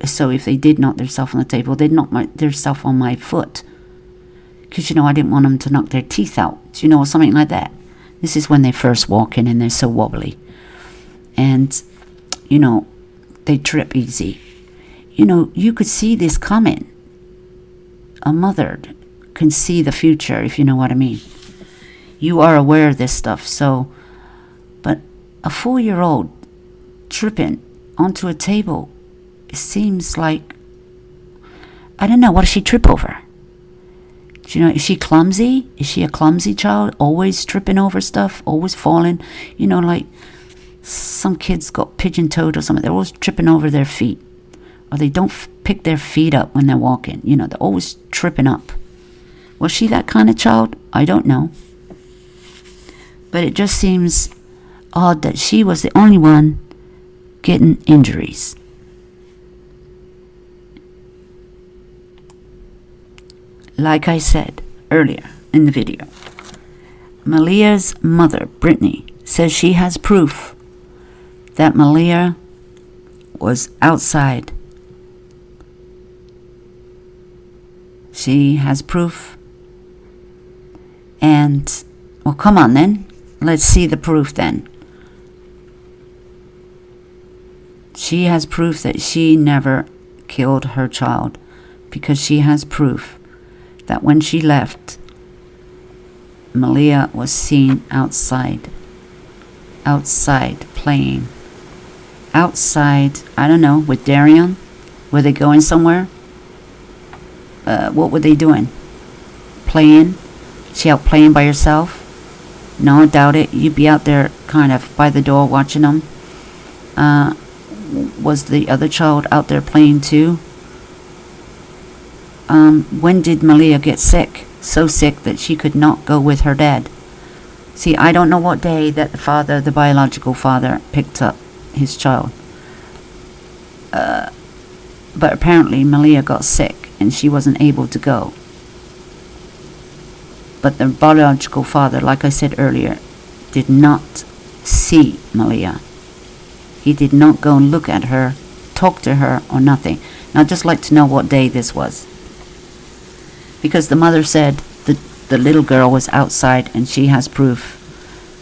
So if they did knock themselves on the table, they'd knock themselves on my foot. Because, I didn't want them to knock their teeth out, or something like that. This is when they first walk in and they're so wobbly. And, they trip easy. You could see this coming. A mother can see the future, if you know what I mean. You are aware of this stuff, but a 4-year-old tripping onto a table, it seems like, I don't know, what does she trip over? Is she clumsy? Is she a clumsy child? Always tripping over stuff, always falling? Like some kids got pigeon-toed or something. They're always tripping over their feet. Or they don't pick their feet up when they're walking. They're always tripping up. Was she that kind of child? I don't know. But it just seems odd that she was the only one getting injuries. Like I said earlier in the video, Maleah's mother, Brittany, says she has proof that Maleah was outside. She has proof. And, well, come on then. Let's see the proof then. She has proof that she never killed her child, because she has proof that when she left, Maleah was seen outside playing. Outside, I don't know, with Darian? Were they going somewhere? What were they doing? Playing? She out playing by herself? No, I doubt it. You'd be out there kind of by the door watching them. Was the other child out there playing too? When did Maleah get sick? So sick that she could not go with her dad. See, I don't know what day that the biological father, picked up his child. But apparently Maleah got sick and she wasn't able to go. But the biological father, like I said earlier, did not see Maleah. He did not go and look at her, talk to her, or nothing. And I'd just like to know what day this was. Because the mother said the little girl was outside and she has proof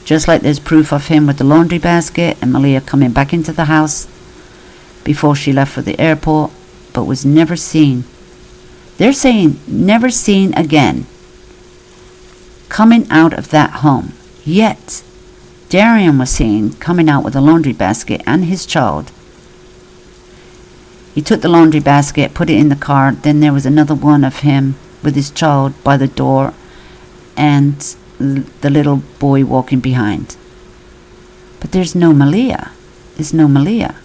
Just like there's proof of him with the laundry basket and Maleah coming back into the house before she left for the airport, but was never seen. They're saying never seen again coming out of that home. Yet, Darian was seen coming out with a laundry basket and his child. He took the laundry basket, put it in the car. Then there was another one of him with his child by the door and the little boy walking behind. But there's no Maleah. There's no Maleah.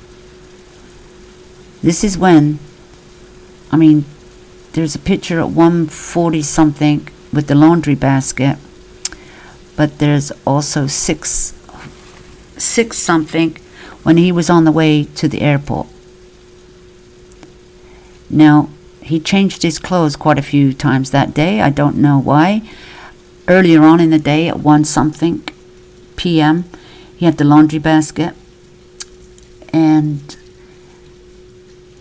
This is when, there's a picture at 1:40 something with the laundry basket, but there's also 6 something when he was on the way to the airport. Now, he changed his clothes quite a few times that day. I don't know why. Earlier on in the day at 1 something p.m., he had the laundry basket. And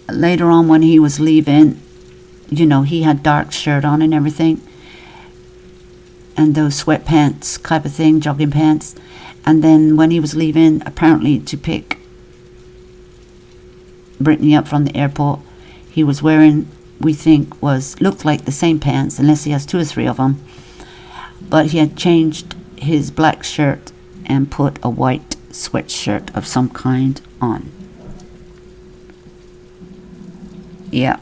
later on when he was leaving, he had dark shirt on and everything. And those sweatpants type of thing, jogging pants. And then when he was leaving, apparently to pick Brittany up from the airport, he was wearing, we think, looked like the same pants, unless he has 2 or 3 of them. But he had changed his black shirt and put a white sweatshirt of some kind on. Yeah.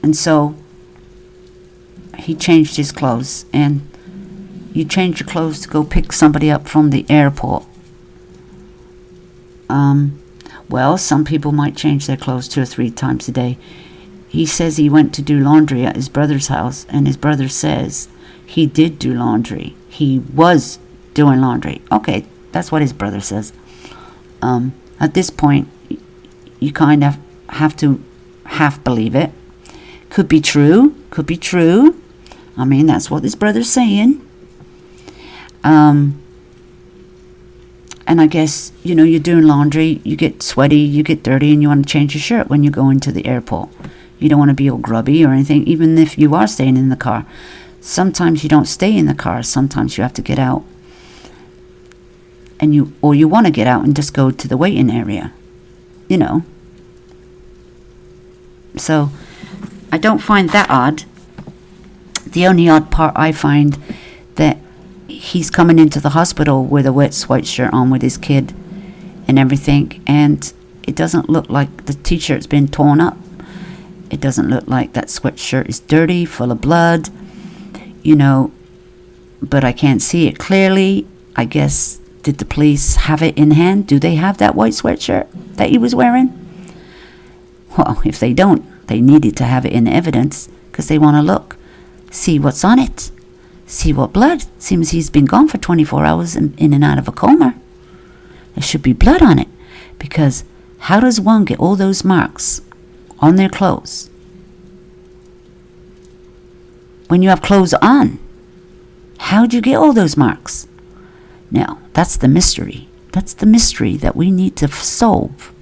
And so he changed his clothes. And you change your clothes to go pick somebody up from the airport. Well, some people might change their clothes 2 or 3 times a day. He says he went to do laundry at his brother's house, and his brother says he did do laundry. He was doing laundry. Okay, that's what his brother says. At this point, you kind of have to half believe it. Could be true. Could be true. That's what his brother's saying. And I guess, you're doing laundry, you get sweaty, you get dirty, and you want to change your shirt when you go into the airport. You don't want to be all grubby or anything, even if you are staying in the car. Sometimes you don't stay in the car. Sometimes you have to get out. And you want to get out and just go to the waiting area. So, I don't find that odd. The only odd part I find that he's coming into the hospital with a wet sweatshirt on with his kid and everything, and it doesn't look like the t-shirt's been torn up. It doesn't look like that sweatshirt is dirty, full of blood, but I can't see it clearly. I guess, did the police have it in hand? Do they have that white sweatshirt that he was wearing? Well, if they don't, they needed to have it in evidence, because they want to look, see what's on it. See what blood. Seems he's been gone for 24 hours in and out of a coma. There should be blood on it. Because how does one get all those marks on their clothes when you have clothes on? How'd you get all those marks? Now, that's the mystery. That's the mystery that we need to solve.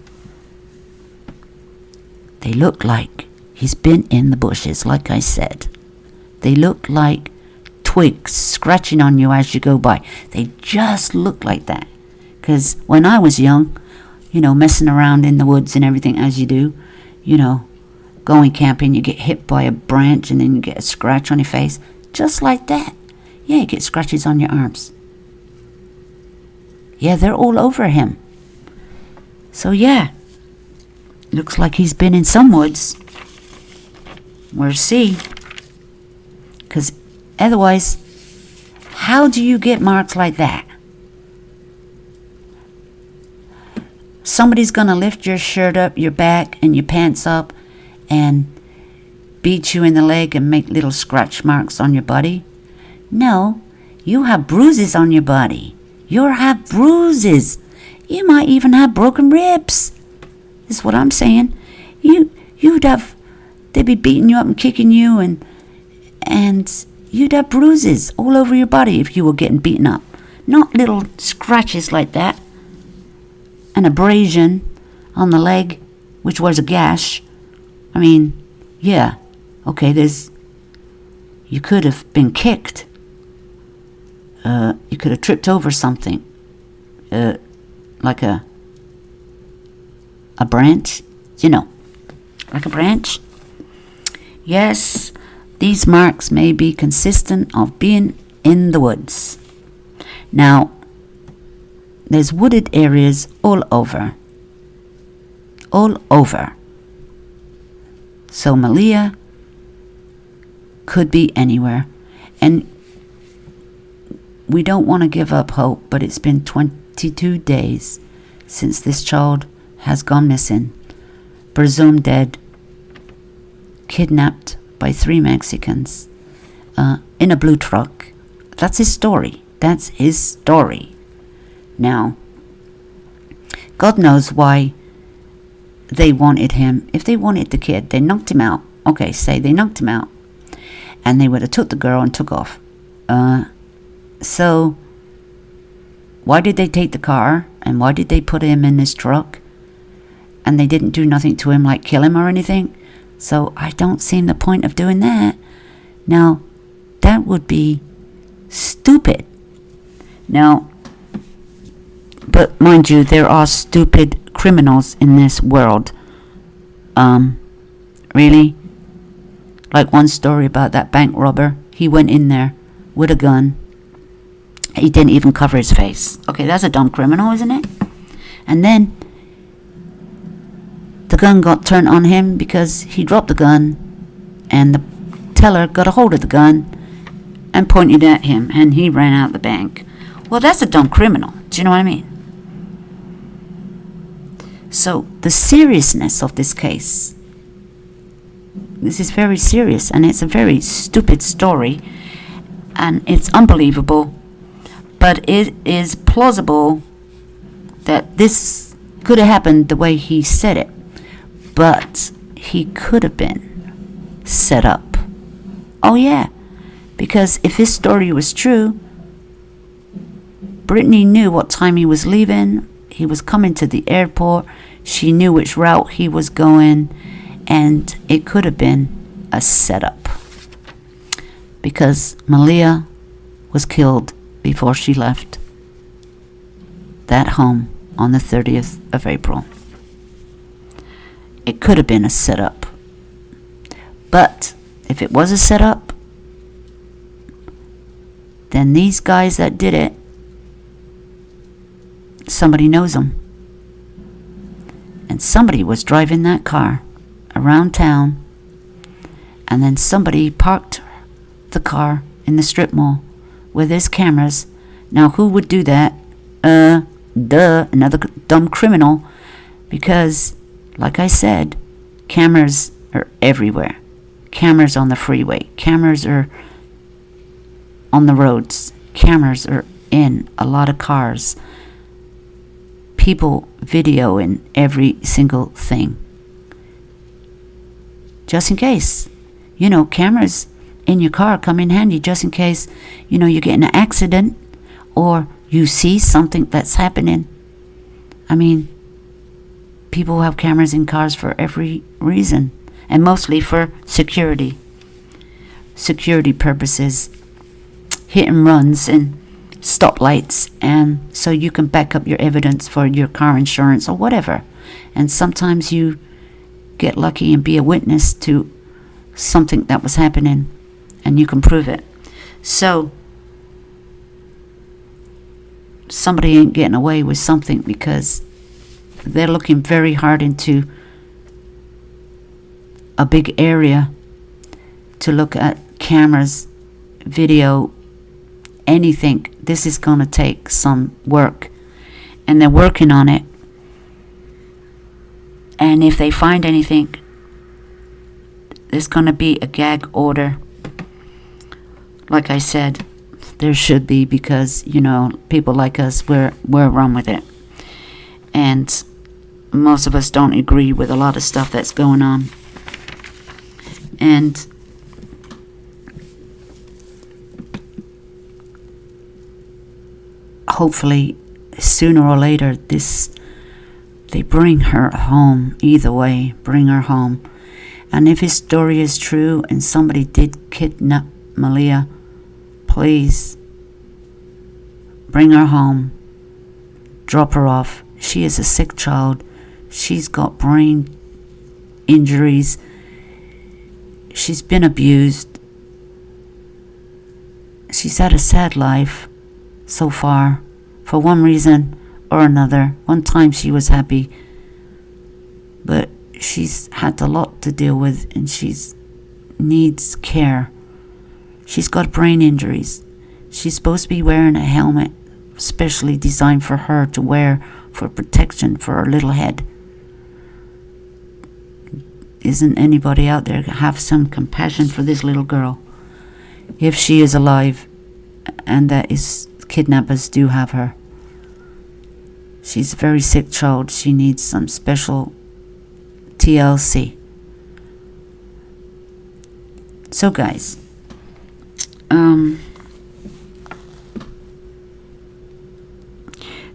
They look like he's been in the bushes, like I said. They look like twigs scratching on you as you go by. They just look like that. Because when I was young, messing around in the woods and everything as you do, going camping, you get hit by a branch and then you get a scratch on your face. Just like that. Yeah, you get scratches on your arms. Yeah, they're all over him. So yeah, looks like he's been in some woods. We'll see. Because otherwise, how do you get marks like that? Somebody's going to lift your shirt up, your back, and your pants up and beat you in the leg and make little scratch marks on your body? No, you have bruises on your body. You have bruises. You might even have broken ribs. Is what I'm saying. They'd be beating you up and kicking you and you'd have bruises all over your body if you were getting beaten up. Not little scratches like that. An abrasion on the leg, which was a gash. Yeah. Okay, you could have been kicked. You could have tripped over something, like a branch, like a branch. Yes, these marks may be consistent of being in the woods. Now, there's wooded areas all over. So Maleah could be anywhere. And we don't want to give up hope, but it's been 22 days since this child has gone missing, presumed dead, kidnapped by 3 Mexicans in a blue truck. That's his story. Now, God knows why they wanted him. If they wanted the kid, they knocked him out. Okay, say they knocked him out, and they would have took the girl and took off. So why did they take the car, and why did they put him in this truck? And they didn't do nothing to him, like kill him or anything. So I don't see the point of doing that. Now, that would be stupid. Now, but mind you, there are stupid criminals in this world. Really? Like one story about that bank robber. He went in there with a gun. He didn't even cover his face. Okay, that's a dumb criminal, isn't it? And then the gun got turned on him because he dropped the gun, and the teller got a hold of the gun and pointed at him, and he ran out the bank. Well, that's a dumb criminal. Do you know what I mean? So the seriousness of this case, this is very serious, and it's a very stupid story, and it's unbelievable, but it is plausible that this could have happened the way he said it, but he could have been set up. Oh yeah, because if his story was true, Brittany knew what time he was leaving. He was coming to the airport. She knew which route he was going, and it could have been a setup, because Maleah was killed before she left that home on the 30th of April. It could have been a setup. But if it was a setup, then these guys that did it, somebody knows them. And somebody was driving that car around town, and then somebody parked the car in the strip mall where there's cameras. Now, who would do that? Another dumb criminal, because, like I said, cameras are everywhere. Cameras on the freeway. Cameras are on the roads. Cameras are in a lot of cars. People videoing every single thing. Just in case. Cameras in your car come in handy just in case, you get in an accident or you see something that's happening. I mean, people have cameras in cars for every reason, and mostly for security purposes, hit and runs and stoplights, and so you can back up your evidence for your car insurance or whatever. And sometimes you get lucky and be a witness to something that was happening, and you can prove it. So somebody ain't getting away with something because they're looking very hard into a big area to look at cameras, video, anything. This is going to take some work, and they're working on it. And if they find anything, there's going to be a gag order. Like I said, there should be, because people like us, we're wrong with it, and most of us don't agree with a lot of stuff that's going on. And hopefully sooner or later they bring her home. Either way, bring her home. And if his story is true and somebody did kidnap Maleah, please bring her home, drop her off. She is a sick child. She's got brain injuries. She's been abused. She's had a sad life so far, for one reason or another. One time she was happy, but she's had a lot to deal with, and she's needs care. She's got brain injuries. She's supposed to be wearing a helmet specially designed for her to wear for protection for her little head. Isn't anybody out there have some compassion for this little girl? If she is alive, and that is, kidnappers do have her. She's a very sick child. She needs some special TLC. So guys,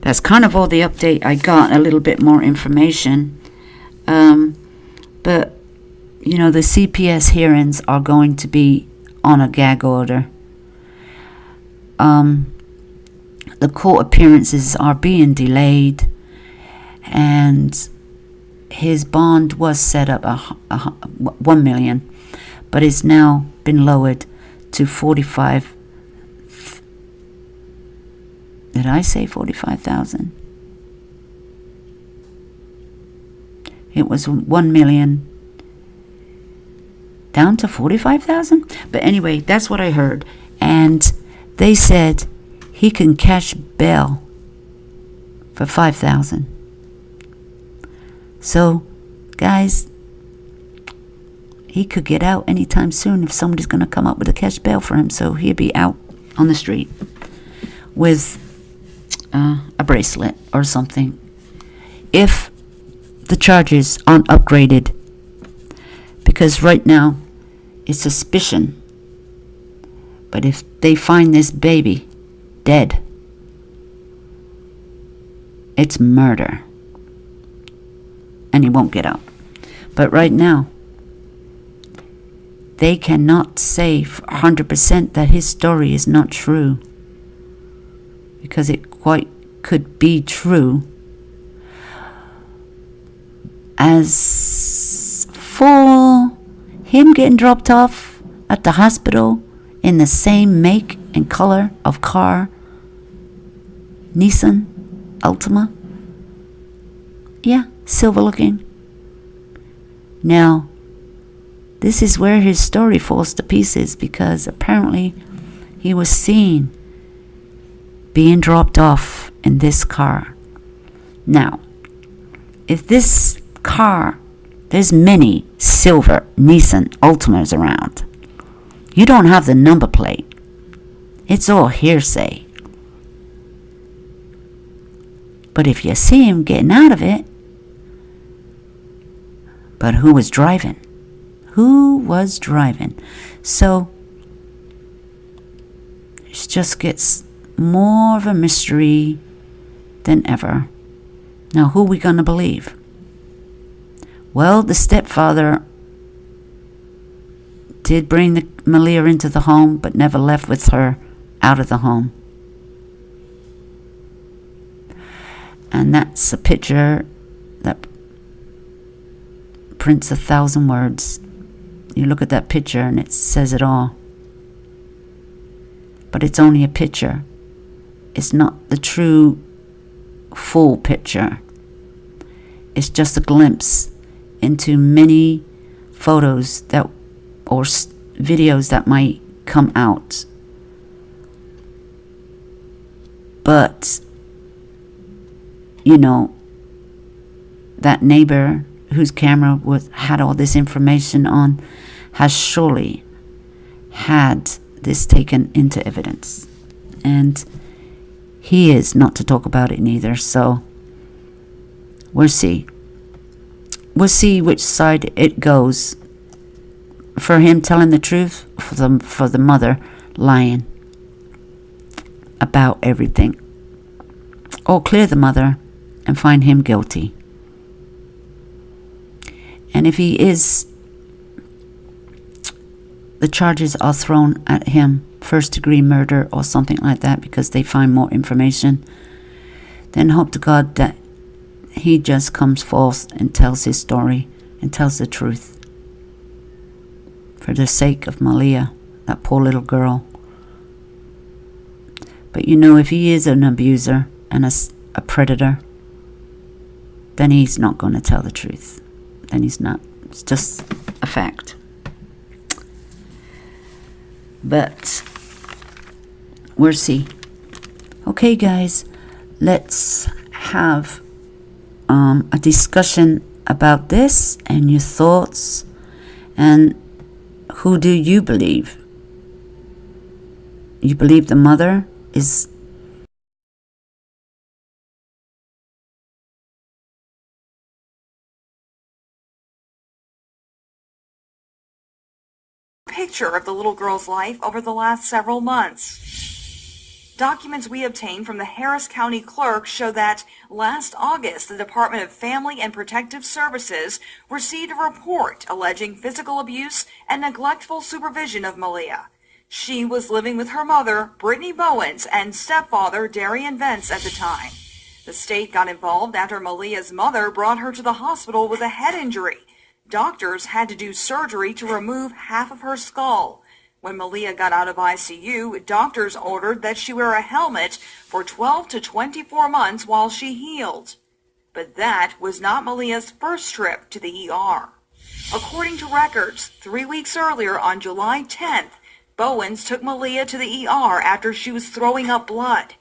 that's kind of all the update I got. A little bit more information, but you know, the CPS hearings are going to be on a gag order. The court appearances are being delayed, and his bond was set up $1 million, but it's now been lowered to 45. Did I say 45,000? It was 1 million down to 45,000. But anyway, that's what I heard, and they said he can cash bail for 5,000. So, guys, he could get out anytime soon if somebody's going to come up with a cash bail for him. So he'll be out on the street with a bracelet or something, if the charges aren't upgraded. Because right now it's suspicion, but if they find this baby dead, it's murder, and he won't get out. But right now they cannot say 100% that his story is not true, because it quite could be true. As for him getting dropped off at the hospital in the same make and color of car, Nissan Altima, yeah, silver looking. Now, this is where his story falls to pieces, because apparently he was seen being dropped off in this car. Now, if this car, there's many silver Nissan Altimas around, you don't have the number plate. It's all hearsay. But if you see him getting out of it, but who was driving? Who was driving? So it just gets more of a mystery than ever. Now, who are we going to believe? Well, the stepfather did bring the Maleah into the home, but never left with her out of the home. And that's a picture that prints 1,000 words. You look at that picture and it says it all. But it's only a picture. It's not the true full picture. It's just a glimpse into many photos that or videos that might come out. But you know, that neighbor whose camera had all this information on has surely had this taken into evidence, and he is not to talk about it neither. So we'll see which side it goes, for him telling the truth, for the mother lying about everything, or clear the mother and find him guilty. And if he is the charges are thrown at him, first-degree murder or something like that, because they find more information, then hope to God that he just comes forth and tells his story and tells the truth. For the sake of Maleah, that poor little girl. But you know, if he is an abuser and a predator, then he's not going to tell the truth. Then he's not. It's just a fact. But we'll see. Okay, guys, let's have a discussion about this and your thoughts. And who do you believe? You believe the mother is picture of the little girl's life over the last several months. Documents we obtained from the Harris County Clerk show that last August, the Department of Family and Protective Services received a report alleging physical abuse and neglectful supervision of Maleah. She was living with her mother, Brittany Bowens, and stepfather, Darian Vence, at the time. The state got involved after Maleah's mother brought her to the hospital with a head injury. Doctors had to do surgery to remove half of her skull. When Maleah got out of ICU, doctors ordered that she wear a helmet for 12 to 24 months while she healed. But that was not Maleah's first trip to the ER. According to records, 3 weeks earlier on July 10th, Bowens took Maleah to the ER after she was throwing up blood.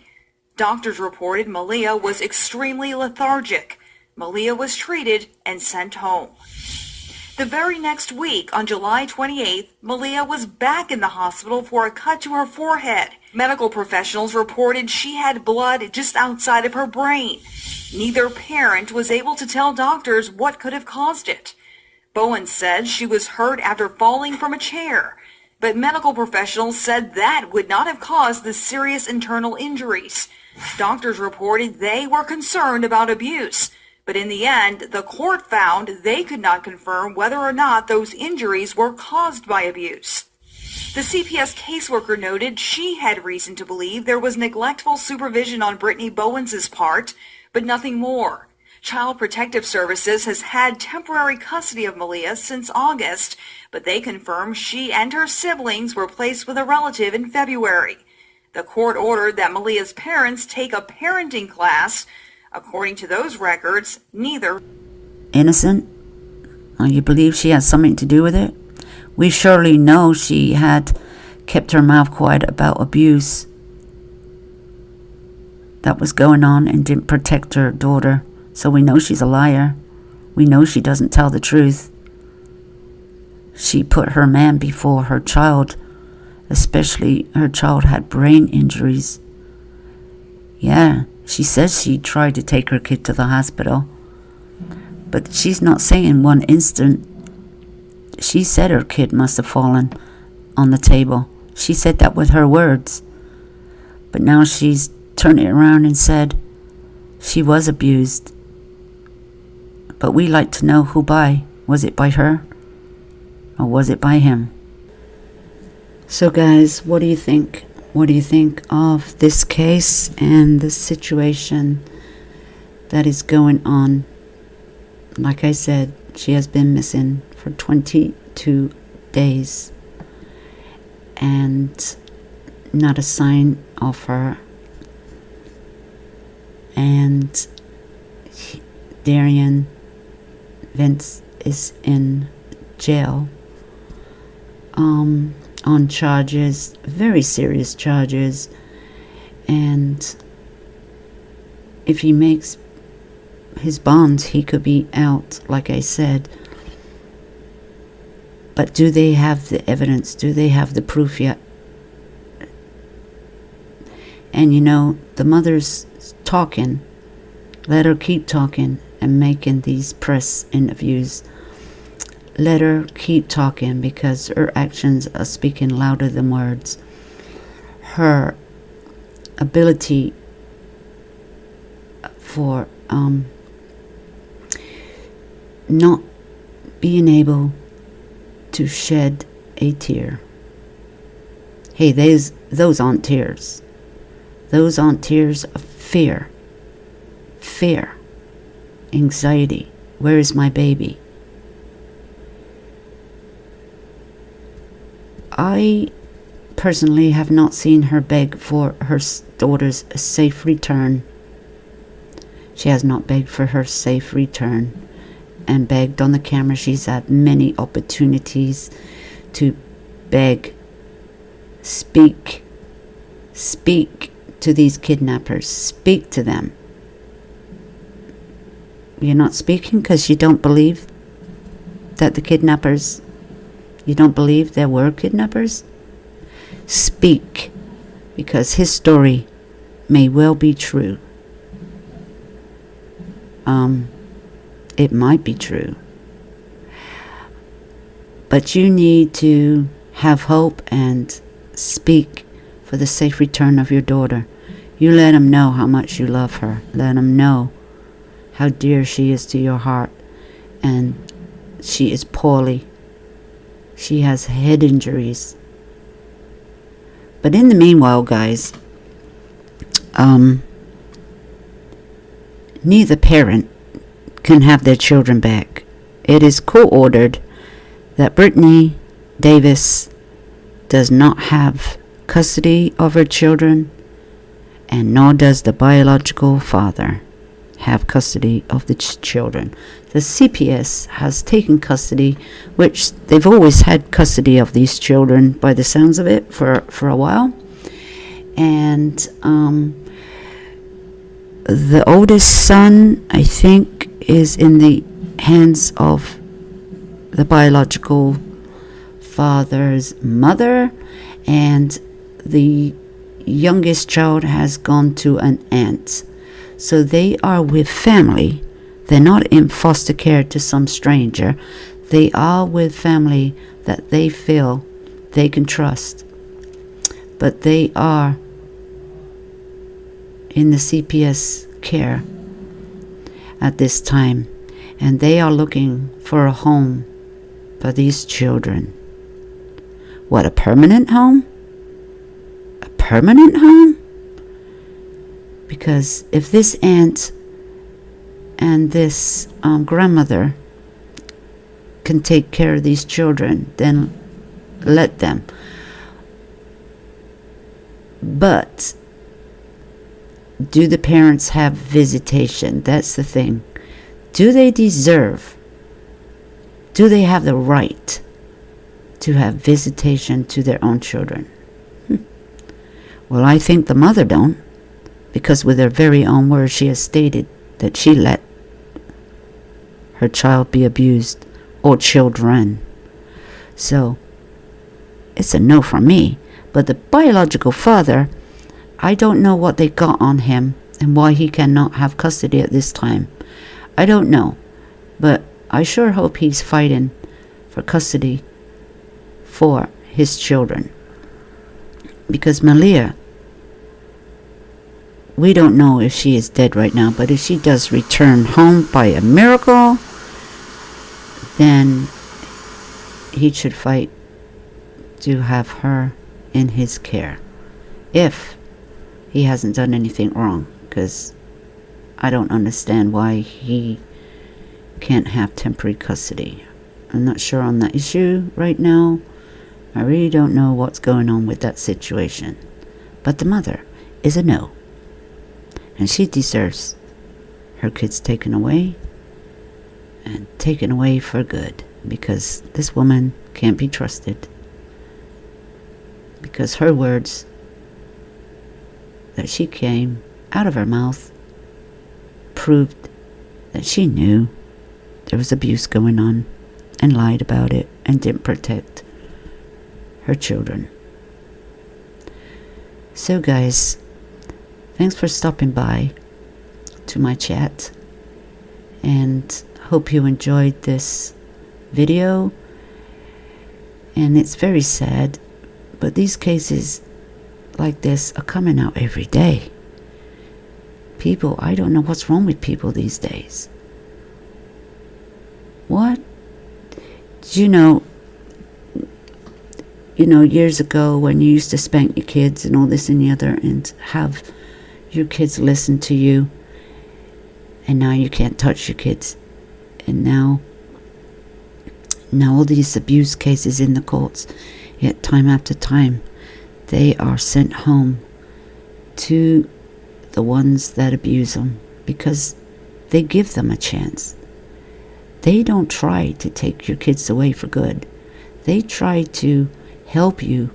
Doctors reported Maleah was extremely lethargic. Maleah was treated and sent home. The very next week, on July 28th, Maleah was back in the hospital for a cut to her forehead. Medical professionals reported she had blood just outside of her brain. Neither parent was able to tell doctors what could have caused it. Bowens said she was hurt after falling from a chair, but medical professionals said that would not have caused the serious internal injuries. Doctors reported they were concerned about abuse. But in the end, the court found they could not confirm whether or not those injuries were caused by abuse. The CPS caseworker noted she had reason to believe there was neglectful supervision on Brittany Bowens' part, but nothing more. Child Protective Services has had temporary custody of Maleah since August, but they confirm she and her siblings were placed with a relative in February. The court ordered that Maleah's parents take a parenting class. According to those records, neither innocent. You believe she has something to do with it? We surely know she had kept her mouth quiet about abuse that was going on and didn't protect her daughter. So we know she's a liar. We know she doesn't tell the truth. She put her man before her child, especially her child had brain injuries. Yeah, she says she tried to take her kid to the hospital, but she's not saying one instant. She said her kid must have fallen on the table. She said that with her words. But now she's turned it around and said she was abused. But we like to know who by. Was it by her? Or was it by him? So guys, what do you think? What do you think of this case and the situation that is going on? Like I said, she has been missing for 22 days. And not a sign of her. And Darian Vence is in jail. On charges, very serious charges, and if he makes his bonds, he could be out, like I said. But do they have the evidence? Do they have the proof yet? And you know, the mother's talking. Let her keep talking and making these press interviews. Let her keep talking, because her actions are speaking louder than words. Her ability for not being able to shed a tear Hey, those aren't tears. Those aren't tears of fear. Fear. Anxiety. Where is my baby? I personally have not seen her beg for her daughter's safe return. She has not begged for her safe return and begged on the camera. She's had many opportunities to beg. Speak to these kidnappers. Speak to them. You're not speaking because you don't believe that the kidnappers, you don't believe there were kidnappers? Speak, because his story may well be true. It might be true. But you need to have hope and speak for the safe return of your daughter. You let him know how much you love her. Let him know how dear she is to your heart. And she is poorly. She has head injuries. But in the meanwhile, guys, neither parent can have their children back. It is court-ordered that Brittany Davis does not have custody of her children, and nor does the biological father have custody of the children. The CPS has taken custody, which they've always had custody of these children by the sounds of it for a while. And the oldest son, I think, is in the hands of the biological father's mother, and the youngest child has gone to an aunt. So they are with family. They're not in foster care to some stranger. They are with family that they feel they can trust. But they are in the CPS care at this time, and they are looking for a home for these children. What, a permanent home? A permanent home? Because if this aunt and this grandmother can take care of these children, then let them. But do the parents have visitation? That's the thing. Do they deserve, do they have the right to have visitation to their own children? Well, I think the mother don't, because with her very own words she has stated that she let her child be abused, or children. So it's a no from me. But the biological father, I don't know what they got on him and why he cannot have custody at this time. I don't know, but I sure hope he's fighting for custody for his children. Because Maleah, we don't know if she is dead right now, but if she does return home by a miracle, then he should fight to have her in his care, if he hasn't done anything wrong, because I don't understand why he can't have temporary custody. I'm not sure on that issue right now. I really don't know what's going on with that situation. But the mother is a no, and she deserves her kids taken away, and taken away for good, because this woman can't be trusted. Because her words that she came out of her mouth proved that she knew there was abuse going on, and lied about it, and didn't protect her children. So guys, thanks for stopping by to my chat, and hope you enjoyed this video. And it's very sad, but these cases like this are coming out every day. People, I don't know what's wrong with people these days. What? You know, years ago when you used to spank your kids and all this and the other and have your kids listen to you, and now you can't touch your kids. And now all these abuse cases in the courts, yet time after time, they are sent home to the ones that abuse them because they give them a chance. They don't try to take your kids away for good. They try to help you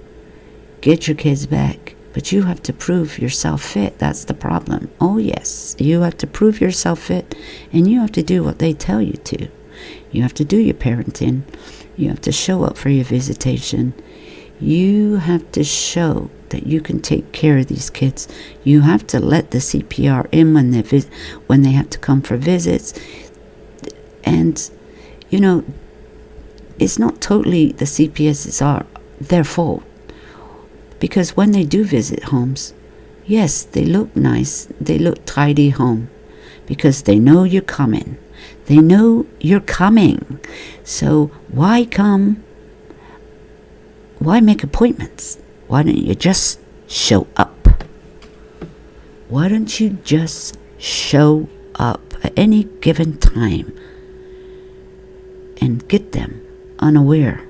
get your kids back, but you have to prove yourself fit. That's the problem. Oh yes, you have to prove yourself fit, and you have to do what they tell you to. You have to do your parenting. You have to show up for your visitation. You have to show that you can take care of these kids. You have to let the CPR in when they have to come for visits. And, it's not totally the CPS's their fault. Because when they do visit homes, yes, they look nice. They look tidy home. Because they know you're coming. They know you're coming. So why come? Why make appointments? Why don't you just show up? Why don't you just show up at any given time and get them unaware?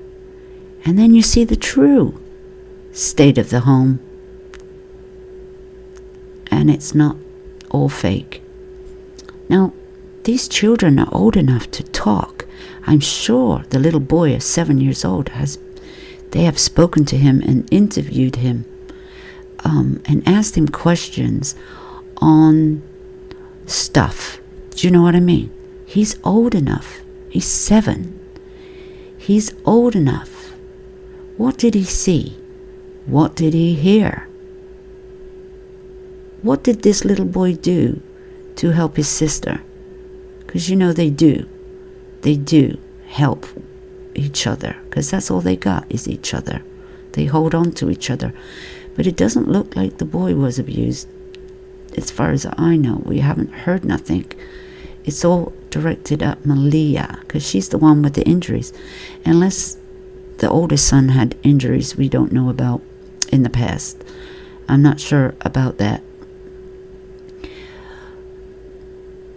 And then you see the true state of the home. And it's not all fake. Now, these children are old enough to talk. I'm sure the little boy of 7 years old they have spoken to him and interviewed him and asked him questions on stuff. Do you know what I mean? He's old enough. He's 7. He's old enough. What did he see? What did he hear? What did this little boy do to help his sister? Because they do. They do help each other. Because that's all they got is each other. They hold on to each other. But it doesn't look like the boy was abused. As far as I know, we haven't heard nothing. It's all directed at Maleah. Because she's the one with the injuries. Unless the oldest son had injuries we don't know about in the past. I'm not sure about that.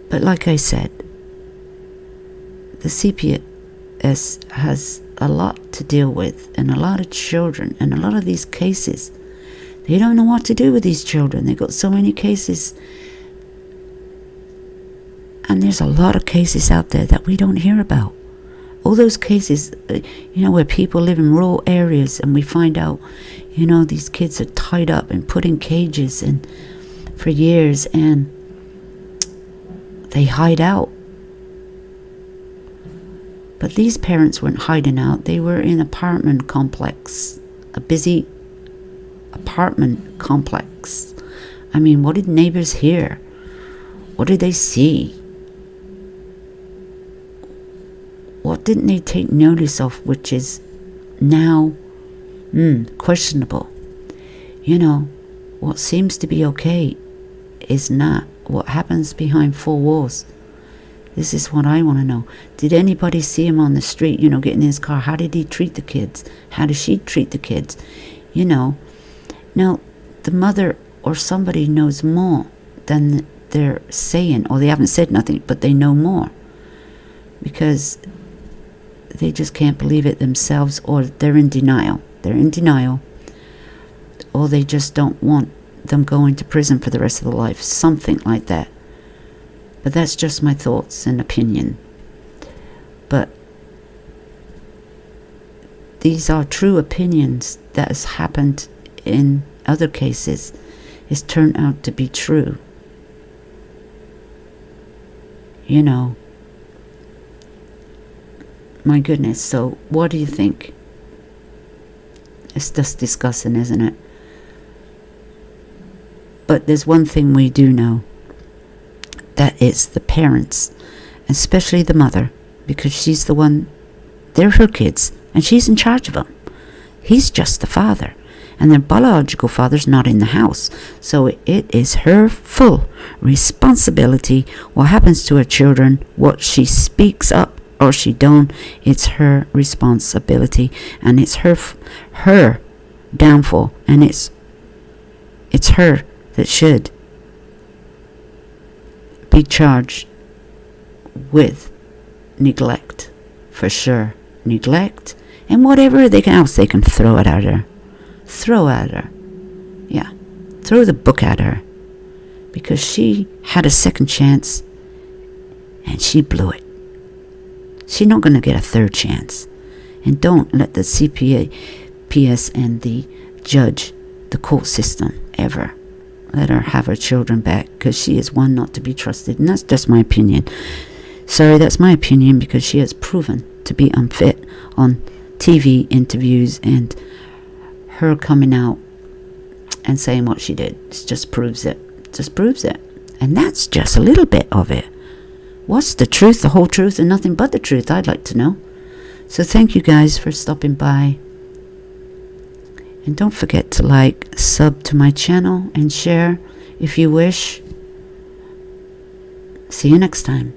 But like I said, the CPS has a lot to deal with, and a lot of children, and a lot of these cases, they don't know what to do with these children. They got so many cases, and there's a lot of cases out there that we don't hear about. All those cases, where people live in rural areas, and we find out, these kids are tied up and put in cages and for years, and they hide out. But these parents weren't hiding out. They were in an apartment complex, a busy apartment complex. I mean, what did neighbors hear? What did they see? What didn't they take notice of, which is now questionable? What seems to be okay is not. What happens behind four walls? This is what I want to know. Did anybody see him on the street, getting in his car? How did he treat the kids? How does she treat the kids? Now, the mother or somebody knows more than they're saying, or they haven't said nothing, but they know more. Because they just can't believe it themselves, or they're in denial. They're in denial. Or they just don't want them going to prison for the rest of their life. Something like that. But that's just my thoughts and opinion. But these are true opinions that has happened in other cases. It's turned out to be true. My goodness, so what do you think? It's just disgusting, isn't it? But there's one thing we do know. That is the parents, especially the mother, because she's the one, they're her kids, and she's in charge of them. He's just the father, and their biological father's not in the house. So it is her full responsibility what happens to her children, what she speaks up or she don't, it's her responsibility, and it's her downfall, and it's her that should be charged with neglect, for sure. Neglect, and whatever else they can throw it at her. Throw at her. Yeah. Throw the book at her. Because she had a second chance and she blew it. She's not going to get a third chance. And don't let the CPS and the judge, the court system, ever let her have her children back, because she is one not to be trusted. And that's just my opinion. Sorry, that's my opinion, because she has proven to be unfit on TV interviews, and her coming out and saying what she did just proves it. And that's just a little bit of it. What's the truth, the whole truth, and nothing but the truth? I'd like to know. So thank you guys for stopping by. And don't forget to like, sub to my channel, and share if you wish. See you next time.